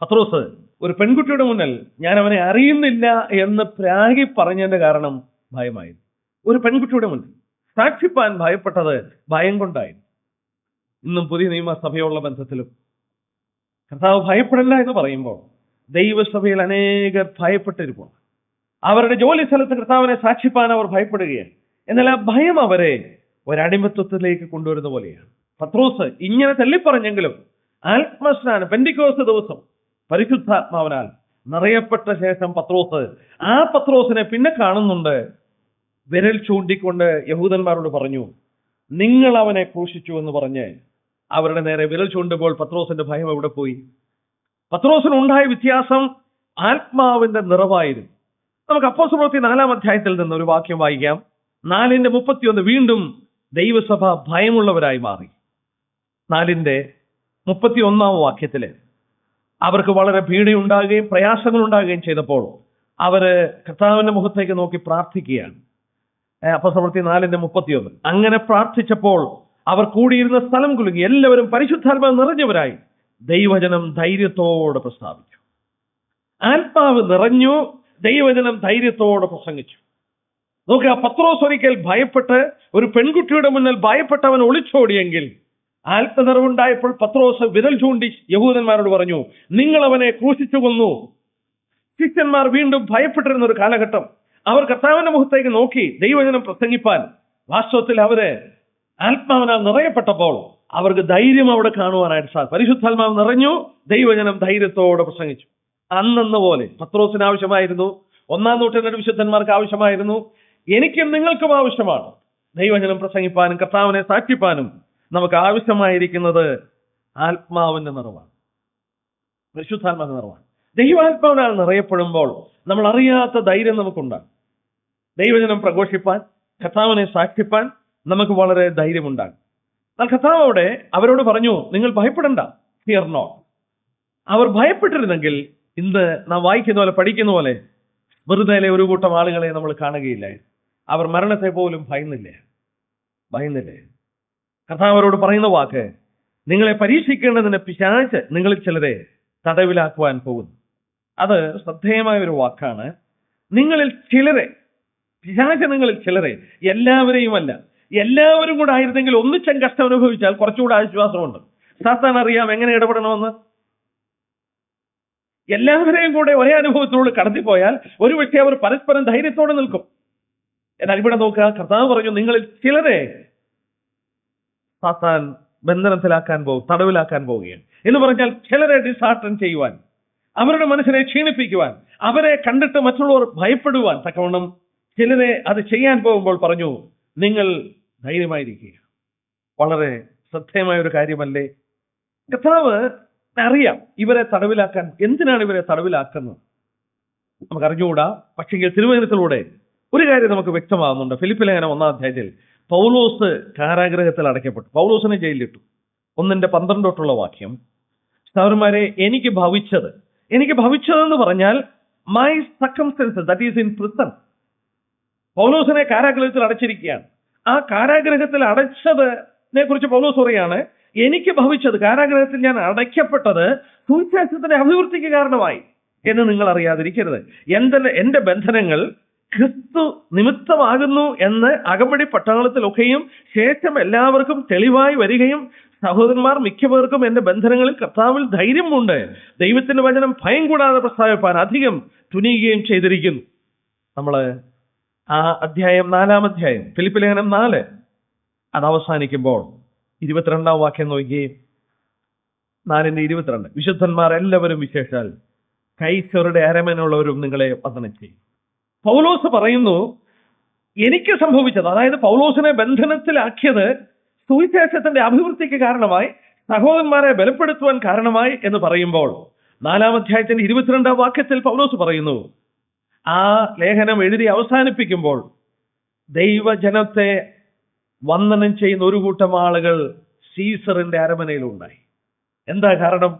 പത്രോസ് ഒരു പെൺകുട്ടിയുടെ മുന്നിൽ ഞാൻ അവനെ അറിയുന്നില്ല എന്ന് പ്രാഗി പറഞ്ഞതിന്റെ കാരണം ഭയമായിരുന്നു. ഒരു പെൺകുട്ടിയുടെ മുന്നിൽ സാക്ഷിപ്പാൻ ഭയപ്പെട്ടത് ഭയം കൊണ്ടായിരുന്നു. ഇന്നും പുതിയ നിയമസഭയുള്ള ബന്ധത്തിലും കർത്താവ് ഭയപ്പെടില്ല എന്ന് പറയുമ്പോൾ ദൈവസഭയിൽ അനേകർ ഭയപ്പെട്ടിരിക്കുന്നു. അവരുടെ ജോലി സ്ഥലത്ത് കർത്താവിനെ സാക്ഷിപ്പാൻ അവർ ഭയപ്പെടുകയാണ്. എന്നാൽ ആ ഭയം അവരെ ഒരടിമത്വത്തിലേക്ക് കൊണ്ടുവരുന്ന പോലെയാണ്. പത്രോസ് ഇങ്ങനെ തള്ളിപ്പറഞ്ഞെങ്കിലും ആത്മസ്നാനം പെന്തിക്കോസ്ത് ദിവസം പരിശുദ്ധാത്മാവിനാൽ നിറയപ്പെട്ട ശേഷം ആ പത്രോസിനെ പിന്നെ കാണുന്നുണ്ട്. വിരൽ ചൂണ്ടിക്കൊണ്ട് യഹൂദന്മാരോട് പറഞ്ഞു, നിങ്ങൾ അവനെ ക്രൂശിച്ചു എന്ന് പറഞ്ഞ് അവരുടെ നേരെ വിരൽ ചൂണ്ടുമ്പോൾ പത്രോസിന്റെ ഭയം എവിടെ പോയി? പത്രോസിനുണ്ടായ വ്യത്യാസം ആത്മാവിന്റെ നിറവായിരുന്നു. നമുക്ക് അപ്പോസ്തലപ്രവൃത്തി 4-ാം അധ്യായത്തിൽ നിന്ന് ഒരു വാക്യം വായിക്കാം. 4:31. വീണ്ടും ദൈവസഭ ഭയമുള്ളവരായി മാറി. 4:31 വാക്യത്തില് അവർക്ക് വളരെ പീഡയുണ്ടാകുകയും പ്രയാസങ്ങൾ ഉണ്ടാകുകയും ചെയ്തപ്പോൾ അവര് കർത്താവിന്റെ മുഖത്തേക്ക് നോക്കി പ്രാർത്ഥിക്കുകയാണ്. അപ്പോസ്തലപ്രവൃത്തി 4:31. അങ്ങനെ പ്രാർത്ഥിച്ചപ്പോൾ അവർ കൂടിയിരുന്ന സ്ഥലം കുലുങ്ങി, എല്ലാവരും പരിശുദ്ധാത്മാവ് നിറഞ്ഞവരായി ദൈവവചനം ധൈര്യത്തോടെ പ്രസ്താവിച്ചു. ആത്മാവ് നിറഞ്ഞു, ദൈവവചനം ധൈര്യത്തോടെ പ്രസംഗിച്ചു. നോക്കുക, പത്രോസ് ഒരിക്കൽ ഭയപ്പെട്ട് ഒരു പെൺകുട്ടിയുടെ മുന്നിൽ ഭയപ്പെട്ടവൻ ഒളിച്ചോടിയെങ്കിൽ ആത്മനിറവുണ്ടായപ്പോൾ പത്രോസ് വിരൽ ചൂണ്ടി യഹൂദന്മാരോട് പറഞ്ഞു, നിങ്ങൾ അവനെ ക്രൂശിച്ചു കൊന്നു. ശിഷ്യന്മാർ വീണ്ടും ഭയപ്പെട്ടിരുന്ന ഒരു കാലഘട്ടം. അവർ കർത്താവിന്റെ മുഖത്തേക്ക് നോക്കി ദൈവവചനം പ്രസംഗിപ്പാൻ വാസ്തവത്തിൽ അവര് ആത്മാവിനാൽ നിറയപ്പെട്ടപ്പോൾ അവർക്ക് ധൈര്യം അവിടെ കാണുവാനായിട്ട് സാധിക്കും. പരിശുദ്ധാത്മാവ് നിറഞ്ഞു, ദൈവവചനം ധൈര്യത്തോടെ പ്രസംഗിച്ചു. അന്നെന്ന പോലെ പത്രോസിന് ആവശ്യമായിരുന്നു, 1-ാം നൂറ്റാണ്ടിലെ വിശുദ്ധന്മാർക്ക് ആവശ്യമായിരുന്നു, എനിക്കും നിങ്ങൾക്കും ആവശ്യമാണ്. ദൈവവചനം പ്രസംഗിപ്പാനും കർത്താവിനെ സാക്ഷിപ്പാനും നമുക്ക് ആവശ്യമായിരിക്കുന്നത് ആത്മാവിന്റെ നിറവാണ്, പരിശുദ്ധാത്മാവിന്റെ നിറവാണ്. ദൈവാത്മാവിനാൽ നിറയപ്പെടുമ്പോൾ നമ്മൾ അറിയാത്ത ധൈര്യം നമുക്കുണ്ടാകും. ദൈവവചനം പ്രഘോഷിപ്പാൻ, കർത്താവിനെ സാക്ഷിപ്പാൻ നമുക്ക് വളരെ ധൈര്യമുണ്ടാകും. എന്നാൽ കർത്താവ് അവിടെ അവരോട് പറഞ്ഞു, നിങ്ങൾ ഭയപ്പെടണ്ട, ഫിയർ നോട്ട്. അവർ ഭയപ്പെട്ടിരുന്നെങ്കിൽ ഇന്ന് നാം വായിക്കുന്ന പോലെ പഠിക്കുന്ന പോലെ വെറുതെ ഒരു കൂട്ടം ആളുകളെ നമ്മൾ കാണുകയില്ലേ. അവർ മരണത്തെ പോലും ഭയന്നില്ലേ. കർത്താവ് അവരോട് പറയുന്ന വാക്ക്, നിങ്ങളെ പരീക്ഷിക്കേണ്ടതിന് പിശാച് നിങ്ങളിൽ ചിലരെ തടവിലാക്കുവാൻ പോകുന്നു. അത് ശ്രദ്ധേയമായ ഒരു വാക്കാണ്. നിങ്ങളിൽ ചിലരെ, പിശാച് നിങ്ങളിൽ ചിലരെ, എല്ലാവരെയുമല്ല. എല്ലാവരും കൂടെ ആയിരുന്നെങ്കിൽ ഒന്നിച്ചും കഷ്ടം അനുഭവിച്ചാൽ കുറച്ചുകൂടെ ആശ്വാസമുണ്ട്. സാത്താൻ അറിയാം എങ്ങനെ ഇടപെടണമെന്ന്. എല്ലാവരെയും കൂടെ ഒരേ അനുഭവത്തിലൂടെ കടത്തിപ്പോയാൽ ഒരു പക്ഷേ അവർ പരസ്പരം ധൈര്യത്തോടെ നിൽക്കും. എന്നാൽ ഇവിടെ നോക്കുക, കർത്താവ് പറഞ്ഞു, നിങ്ങളിൽ ചിലരെ സാത്താൻ ബന്ധനത്തിലാക്കാൻ പോകും, തടവിലാക്കാൻ പോവുകയാണ് എന്ന് പറഞ്ഞാൽ ചിലരെ ഡിസാർട്ടൻ ചെയ്യുവാൻ, അവരുടെ മനസ്സിനെ ക്ഷീണിപ്പിക്കുവാൻ, അവരെ കണ്ടിട്ട് മറ്റുള്ളവർ ഭയപ്പെടുവാൻ തക്കവണ്ണം ചിലരെ അത് ചെയ്യാൻ പോകുമ്പോൾ പറഞ്ഞു, നിങ്ങൾ ധൈര്യമായിരിക്കുക. വളരെ ശ്രദ്ധേയമായ ഒരു കാര്യമല്ലേ? കർത്താവ് അറിയാം ഇവരെ തടവിലാക്കാൻ. എന്തിനാണ് ഇവരെ തടവിലാക്കുന്നത് നമുക്ക് അറിഞ്ഞുകൂടാ. പക്ഷെങ്കിൽ തിരുവചനത്തിലൂടെ ഒരു കാര്യം നമുക്ക് വ്യക്തമാകുന്നുണ്ട്. ഫിലിപ്പി ലേഖനം 1-ാം അധ്യായത്തിൽ പൗലോസ് കാരാഗ്രഹത്തിൽ അടയ്ക്കപ്പെട്ടു. പൗലോസിനെ ജയിലിലിട്ടു. 1:12 തൊട്ടുള്ള വാക്യം, സഹോദരന്മാരെ, എനിക്ക് ഭവിച്ചതെന്ന് പറഞ്ഞാൽ my circumstances that is in prison. പൗലോസിനെ കാരാഗ്രഹത്തിൽ അടച്ചിരിക്കുകയാണ്. ആ കാരാഗ്രഹത്തിൽ അടച്ചതിനെ കുറിച്ച് പൗലോസ് പറയാണ്, എനിക്ക് ഭവിച്ചത്, കാരാഗ്രഹത്തിൽ ഞാൻ അടയ്ക്കപ്പെട്ടത് സുവിശേഷത്തിന്റെ അഭിവൃദ്ധിക്ക് കാരണമായി എന്ന് നിങ്ങൾ അറിയാതിരിക്കരുത്. എന്റെ ബന്ധനങ്ങൾ ക്രിസ്തു നിമിത്തമാകുന്നു എന്ന് അകമ്പടി പട്ടാളത്തിലൊക്കെയും ശേഷം എല്ലാവർക്കും തെളിവായി വരികയും സഹോദരന്മാർ മിക്കപേർക്കും എന്റെ ബന്ധനങ്ങളിൽ കർത്താവിൽ ധൈര്യമുണ്ട്. ദൈവത്തിന്റെ വചനം ഭയം കൂടാതെ പ്രസ്താവിപ്പാൻ അധികം തുനിയുകയും ചെയ്തിരിക്കുന്നു. നമ്മള് ആ അധ്യായം 4-ാം അധ്യായം ഫിലിപ്പി ലേഖനം 4 അത് അവസാനിക്കുമ്പോൾ 22-ാം വാക്യം നോക്കുകയും 4:22 വിശുദ്ധന്മാർ എല്ലാവരും വിശേഷാൽ കൈസറുടെ അരമനയുള്ളവരും നിങ്ങളെ വന്ദനം ചെയ്യും. പൗലോസ് പറയുന്നു, എനിക്ക് സംഭവിച്ചത്, അതായത് പൗലോസിനെ ബന്ധനത്തിലാക്കിയത് സുവിശേഷത്തിന്റെ അഭിവൃദ്ധിക്ക് കാരണമായി സഹോദരന്മാരെ ബലപ്പെടുത്തുവാൻ കാരണമായി എന്ന് പറയുമ്പോൾ 4-ാം അധ്യായത്തിന്റെ 22-ാം വാക്യത്തിൽ പൗലോസ് പറയുന്നു, ആ ലേഖനം എഴുതി അവസാനിപ്പിക്കുമ്പോൾ ദൈവജനത്തെ വന്ദനം ചെയ്യുന്ന ഒരു കൂട്ടം ആളുകൾ സീസറിന്റെ അരമനയിലുണ്ടായി. എന്താ കാരണം?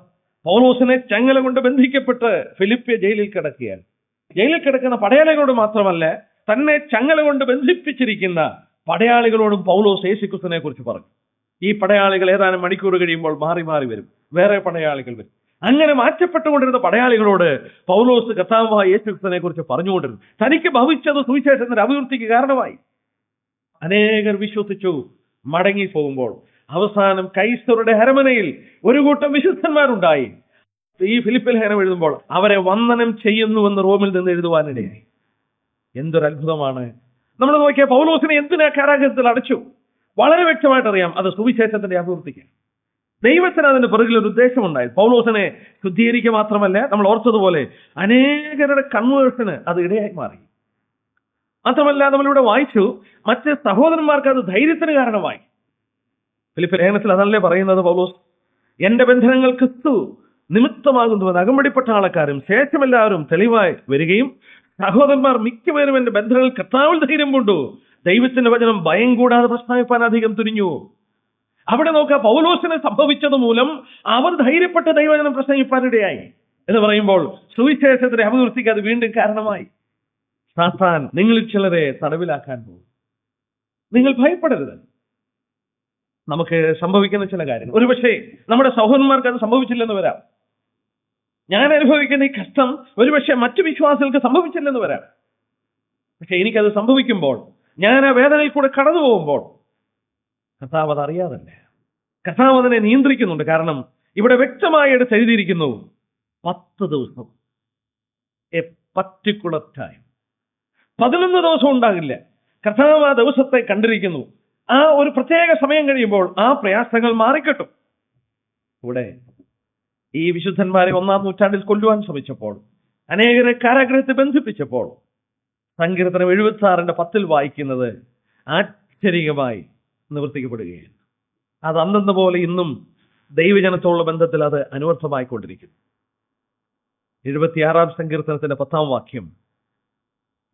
പൗലോസിനെ ചങ്ങല കൊണ്ട് ബന്ധിക്കപ്പെട്ട് ഫിലിപ്പിയ ജയിലിൽ കിടക്കുകയാണ്. ജയിലിൽ കിടക്കുന്ന പടയാളികളോട് മാത്രമല്ല, തന്നെ ചങ്ങല കൊണ്ട് ബന്ധിപ്പിച്ചിരിക്കുന്ന പടയാളികളോടും പൗലോസ് യേശുക്രിസ്തുവിനെ കുറിച്ച് പറഞ്ഞു. ഈ പടയാളികൾ ഏതാനും മണിക്കൂർ കഴിയുമ്പോൾ മാറി മാറി വരും, വേറെ പടയാളികൾ വരും. അങ്ങനെ മാറ്റപ്പെട്ടുകൊണ്ടിരുന്ന പടയാളികളോട് പൗലോസ് കർത്താവായ യേശുക്രിസ്തുവിനെ കുറിച്ച് പറഞ്ഞുകൊണ്ടിരുന്നു. തനിക്ക് ഭവിച്ചത് സുവിശേഷത്തിന്റെ അഭിവൃദ്ധിക്ക് കാരണമായി. അനേകർ വിശ്വസിച്ചു മടങ്ങി പോകുമ്പോൾ അവസാനം കൈസറുടെ അരമനയിൽ ഒരു കൂട്ടം വിശുദ്ധന്മാരുണ്ടായി. ഈ ഫിലിപ്പിൽ ലേഖനം എഴുതുമ്പോൾ അവരെ വന്ദനം ചെയ്യുന്നുവെന്ന് റോമിൽ നിന്ന് എഴുതുവാനിടയായി. എന്തൊരു അത്ഭുതമാണ്! നമ്മൾ നോക്കിയ പൗലോസിനെ എന്തിനാ കാരാഗ്രഹത്തിൽ അടച്ചു? വളരെ വ്യക്തമായിട്ട് അറിയാം, അത് സുവിശേഷത്തിന്റെ അഭിവൃദ്ധിക്ക്. ദൈവത്തിന് അതിന്റെ പിറകിൽ ഒരു ഉദ്ദേശമുണ്ടായി. പൗലോസിനെ ശുദ്ധീകരിക്കുക മാത്രമല്ല, നമ്മൾ ഓർത്തതുപോലെ അനേകരുടെ കൺവേർഷന് അത് ഇടയായി മാറി. മാത്രമല്ല, നമ്മളിവിടെ വായിച്ചു, മറ്റ് സഹോദരന്മാർക്ക് അത് ധൈര്യത്തിന് കാരണമായി. ഫിലിപ്പ് ലേഖനത്തിൽ അതല്ലേ പറയുന്നത് പൗലോസ്? എന്റെ ബന്ധനങ്ങൾ ക്രിസ്തു നിമിത്തമാകുന്നുവെന്ന് അകമ്പടിപ്പെട്ട ആൾക്കാരും ശേഷമെല്ലാവരും തെളിവായി വരികയും സഹോദരന്മാർ മിക്കവരും എന്റെ ബന്ധനങ്ങൾ കർത്താവിൽ ധൈര്യം കൊണ്ടു ദൈവത്തിന്റെ വചനം ഭയം കൂടാതെ പ്രസ്താവിപ്പാൻ അധികം തുനിഞ്ഞു. അവിടെ നോക്കുക, പൗലോസിന് സംഭവിച്ചത് മൂലം അവർ ധൈര്യപ്പെട്ട ദൈവവചനം പ്രസംഗിപ്പാനിടയായി എന്ന് പറയുമ്പോൾ സുവിശേഷത്തിന്റെ അഭിവൃദ്ധിക്ക് അത് വീണ്ടും കാരണമായി. സാത്താൻ നിങ്ങളിൽ ചിലരെ തടവിലാക്കാൻ പോകും. നിങ്ങൾ ഭയപ്പെടരുത്. നമുക്ക് സംഭവിക്കുന്ന ചില കാര്യങ്ങൾ ഒരുപക്ഷെ നമ്മുടെ സഹോദരന്മാർക്ക് അത് സംഭവിച്ചില്ലെന്ന് വരാം. ഞാൻ അനുഭവിക്കുന്ന ഈ കഷ്ടം ഒരുപക്ഷെ മറ്റു വിശ്വാസികൾക്ക് സംഭവിച്ചില്ലെന്ന് വരാം. പക്ഷെ എനിക്കത് സംഭവിക്കുമ്പോൾ, ഞാൻ ആ വേദനയിൽ കൂടെ കടന്നു പോകുമ്പോൾ, കർത്താവ് അത് അറിയാതല്ലേ, കർത്താവ് അതിനെ നിയന്ത്രിക്കുന്നുണ്ട്. കാരണം ഇവിടെ വ്യക്തമായി എടുത്ത് എഴുതിയിരിക്കുന്നു, 10 ദിവസം, എ പർട്ടിക്കുലർ ടൈം. 11 ദിവസം ഉണ്ടാകില്ല. കർത്താവ് ആ ദിവസത്തെ കണ്ടിരിക്കുന്നു. ആ ഒരു പ്രത്യേക സമയം കഴിയുമ്പോൾ ആ പ്രയാസങ്ങൾ മാറിക്കിട്ടും. ഇവിടെ ഈ വിശുദ്ധന്മാരെ 1-ാം നൂറ്റാണ്ടിൽ കൊല്ലുവാൻ ശ്രമിച്ചപ്പോൾ, അനേകരെ കാരാഗ്രഹത്തിൽ ബന്ധിപ്പിച്ചപ്പോൾ, സങ്കീർത്തനം 76:10 വായിക്കുന്നത് ആശ്ചര്യമായി നിവർത്തിക്കപ്പെടുകയാണ്. അത് അന്നെന്ന പോലെ ഇന്നും ദൈവജനത്തോടുള്ള ബന്ധത്തിൽ അത് അനുവർത്ഥമായിക്കൊണ്ടിരിക്കുന്നു. 76-ാം സങ്കീർത്തനത്തിന്റെ 10-ാം വാക്യം,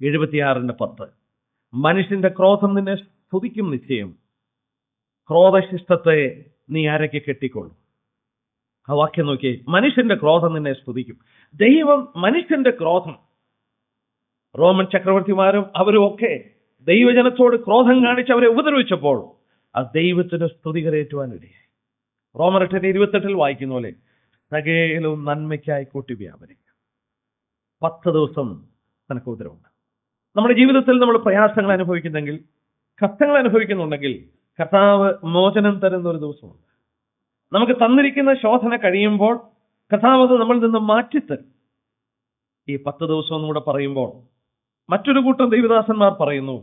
76:10, മനുഷ്യന്റെ ക്രോധം നിന്നെ സ്തുതിക്കും നിശ്ചയം, ക്രോധശിഷ്ടത്തെ നീ അരയ്ക്ക് കെട്ടിക്കൊള്ളും. ആ വാക്യം നോക്കിയേ, മനുഷ്യന്റെ ക്രോധം നിന്നെ സ്തുതിക്കും. ദൈവം മനുഷ്യന്റെ ക്രോധം, റോമൻ ചക്രവർത്തിമാരും അവരും ഒക്കെ ദൈവജനത്തോട് ക്രോധം കാണിച്ച് അവരെ ഉപദ്രവിച്ചപ്പോൾ ആ ദൈവത്തിന് സ്തുതി കരയേറ്റുവാനിടയായി. റോമർ 8:28 വായിക്കുന്ന പോലെ, സകലവും നന്മയ്ക്കായി കൂട്ടി വ്യാപരിക്കും. 10 ദിവസം നിനക്ക് ഉപദ്രവമുണ്ട്. നമ്മുടെ ജീവിതത്തിൽ നമ്മൾ പ്രയാസങ്ങൾ അനുഭവിക്കുന്നെങ്കിൽ, കഷ്ടങ്ങൾ അനുഭവിക്കുന്നുണ്ടെങ്കിൽ, കർത്താവ് മോചനം തരുന്ന ഒരു ദിവസമുണ്ട്. നമുക്ക് തന്നിരിക്കുന്ന ശോധന കഴിയുമ്പോൾ കർത്താവ് അത് നമ്മളിൽ നിന്ന് മാറ്റിത്തരും. ഈ 10 ദിവസം എന്നുകൂടെ പറയുമ്പോൾ മറ്റൊരു കൂട്ടം ദൈവദാസന്മാർ പറയുന്നു,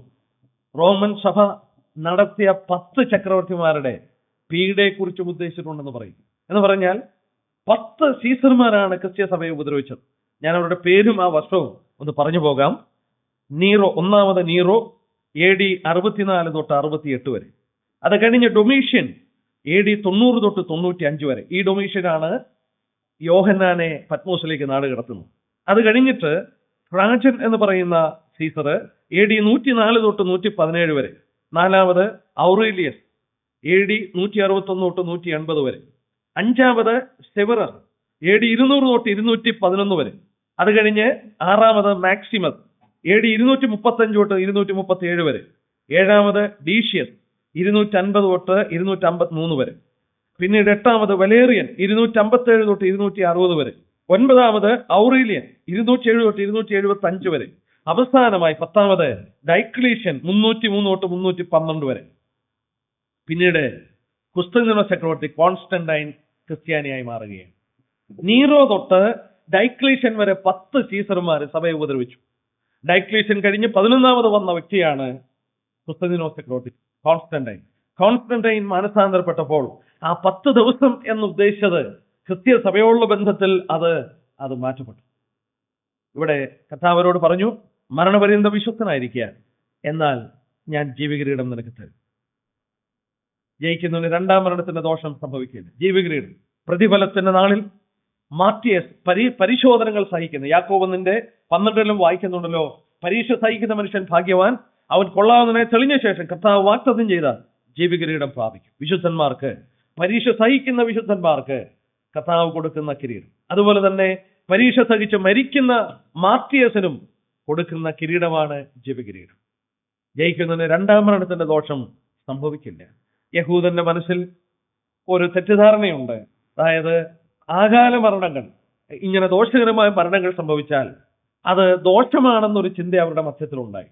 റോമൻ സഭ നടത്തിയ 10 ചക്രവർത്തിമാരുടെ പീഡയെക്കുറിച്ചും ഉദ്ദേശിച്ചിട്ടുണ്ടെന്ന് പറയും. എന്ന് പറഞ്ഞാൽ 10 സീസർമാരാണ് ക്രിസ്ത്യ സഭയെ ഉപദ്രവിച്ചത്. ഞാൻ അവരുടെ പേരും ആ വർഷവും ഒന്ന് പറഞ്ഞു പോകാം. നീറോ, 1-ാമത് നീറോ, AD 64 തൊട്ട് 68 വരെ. അത് കഴിഞ്ഞ് ഡൊമീഷ്യൻ AD 90 തൊട്ട് 95 വരെ. ഈ ഡൊമീഷ്യനാണ് യോഹന്നാനെ പത്മോസിലേക്ക് നാട് കടത്തുന്നത്. അത് കഴിഞ്ഞിട്ട് ട്രാജൻ എന്ന് പറയുന്ന സീസർ AD 104 തൊട്ട് 117 വരെ. 4-ാമത് ഔറേലിയസ് AD 161 തൊട്ട് 180 വരെ. 5-ാമത് സെവറസ് AD 200 തൊട്ട് 211 വരെ. അത് കഴിഞ്ഞ് 6-ാമത് മാക്സിമസ് AD 235 തൊട്ട് 237 വരെ. 7-ാമത് ഡീഷ്യസ് 250 തൊട്ട് 253 വരെ. പിന്നീട് 8-ാമത് വലേറിയൻ 257 തൊട്ട് 260 വരെ. 9-ാമത് ഔറേലിയൻ 207 തൊട്ട് 275 വരെ. അവസാനമായി 10-ാമത് ഡൈക്ലീഷ്യൻ 303 തൊട്ട് 312 വരെ. പിന്നീട് കുസ്തന്തീനോസ് ചക്രവർത്തി കോൺസ്റ്റന്റൈൻ ക്രിസ്ത്യാനിയായി മാറുകയാണ്. നീറോ തൊട്ട് ഡൈക്ലീഷ്യൻ വരെ 10 സീസർമാർ സഭയെ ഉപദ്രവിച്ചു. ഡൈക്ലീഷ്യൻ കഴിഞ്ഞ് 11-ാമത് വന്ന വ്യക്തിയാണ് കുസ്തന്തീനോസ് ചക്രവർത്തി കോൺസ്റ്റന്റൈൻ. കോൺസ്റ്റന്റൈൻ മാനസാന്തരപ്പെട്ടപ്പോൾ ആ 10 ദിവസം എന്ന് ഉദ്ദേശിച്ചത് ക്രിസ്ത്യ സഭയോടുള്ള ബന്ധത്തിൽ അത് മാറ്റപ്പെട്ടു. ഇവിടെ കർത്താവരോട് പറഞ്ഞു, മരണപര്യന്തം വിശ്വസ്തനായിരിക്കുക, എന്നാൽ ഞാൻ ജീവകിരീടം നിനക്ക് തരും. ജയിക്കുന്നതിന് രണ്ടാം മരണത്തിന്റെ ദോഷം സംഭവിക്കില്ല. ജീവകിരീടം പ്രതിഫലത്തിന്റെ നാളിൽ മാർട്ടിയസ് പരിശോധനകൾ സഹിക്കുന്നു. യാക്കോബ് 12 വായിക്കുന്നുണ്ടല്ലോ, പരീക്ഷ സഹിക്കുന്ന മനുഷ്യൻ ഭാഗ്യവാൻ, അവൻ കൊള്ളാവുന്നതിനെ തെളിഞ്ഞ ശേഷം കർത്താവ് വാഗ്ദത്തം ചെയ്ത ജീവകിരീടം പ്രാപിക്കും. വിശുദ്ധന്മാർക്ക്, പരീക്ഷ സഹിക്കുന്ന വിശുദ്ധന്മാർക്ക് കർത്താവ് കൊടുക്കുന്ന കിരീടം. അതുപോലെ തന്നെ പരീക്ഷ സഹിച്ച് മരിക്കുന്ന മാർട്ടിയസിനും കൊടുക്കുന്ന കിരീടമാണ് ജീവകിരീടം. ജയിക്കുന്നതിന് രണ്ടാം മരണത്തിന്റെ ദോഷം സംഭവിക്കില്ല. യഹൂദന്റെ മനസ്സിൽ ഒരു തെറ്റിദ്ധാരണയുണ്ട്. അതായത് ആകാല മരണങ്ങൾ, ഇങ്ങനെ ദോഷകരമായ മരണങ്ങൾ സംഭവിച്ചാൽ അത് ദോഷമാണെന്നൊരു ചിന്ത അവരുടെ മധ്യത്തിലുണ്ടായി.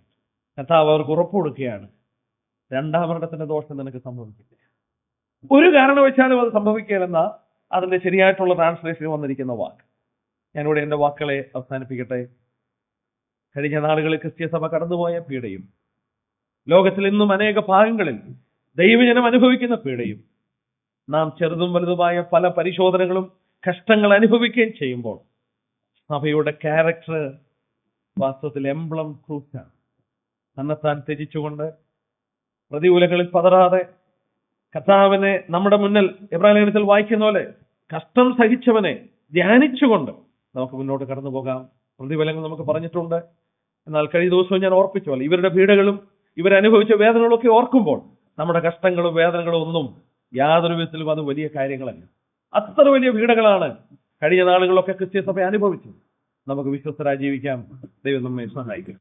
കർത്താവ് അവർക്ക് ഉറപ്പ് കൊടുക്കുകയാണ്, രണ്ടാം മരണത്തിന്റെ ദോഷം നിനക്ക് സംഭവിക്കില്ല, ഒരു കാരണവശാലും അത് സംഭവിക്കില്ലെന്ന അതിന്റെ ശരിയായിട്ടുള്ള ട്രാൻസ്ലേഷനിൽ വന്നിരിക്കുന്ന വാക്ക്. ഞാനിവിടെ എന്റെ വാക്കുകളെ അവസാനിപ്പിക്കട്ടെ. കഴിഞ്ഞ നാളുകളിൽ ക്രിസ്തീയ സഭ കടന്നുപോയ പീഡയും, ലോകത്തിൽ ഇന്നും അനേക ഭാഗങ്ങളിൽ ദൈവജനം അനുഭവിക്കുന്ന പീഡയും, നാം ചെറുതും വലുതുമായ പല പരിശോധനകളും കഷ്ടങ്ങൾ അനുഭവിക്കുകയും ചെയ്യുമ്പോൾ സഭയുടെ ക്യാരക്ടർ വാസ്തവത്തിൽ എംബ്ലം ക്രൂസാണ്. തന്നെത്താൻ ത്യജിച്ചുകൊണ്ട്, പ്രതികൂലങ്ങളിൽ പതറാതെ, കർത്താവിനെ നമ്മുടെ മുന്നിൽ എബ്രായ ലേഖനത്തിൽ വായിക്കുന്ന പോലെ കഷ്ടം സഹിച്ചവനെ ധ്യാനിച്ചുകൊണ്ട് നമുക്ക് മുന്നോട്ട് കടന്നു പോകാം. പ്രതിഫലങ്ങൾ നമുക്ക് പറഞ്ഞിട്ടുണ്ട്. എന്നാൽ കഴിഞ്ഞ ദിവസവും ഞാൻ ഓർപ്പിച്ച പോലെ ഇവരുടെ പീഡകളും ഇവരനുഭവിച്ച വേദനകളും ഒക്കെ ഓർക്കുമ്പോൾ നമ്മുടെ കഷ്ടങ്ങളും വേദനകളും ഒന്നും യാതൊരു വിധത്തിലും അത് വലിയ കാര്യങ്ങളല്ല. അത്ര വലിയ പീഡകളാണ് കഴിഞ്ഞ നാളുകളൊക്കെ ക്രിസ്തീയ സഭ അനുഭവിച്ചത്. നമുക്ക് വിശ്വസ്തരായി ജീവിക്കാം. ദൈവം നമ്മെ സഹായിക്കും.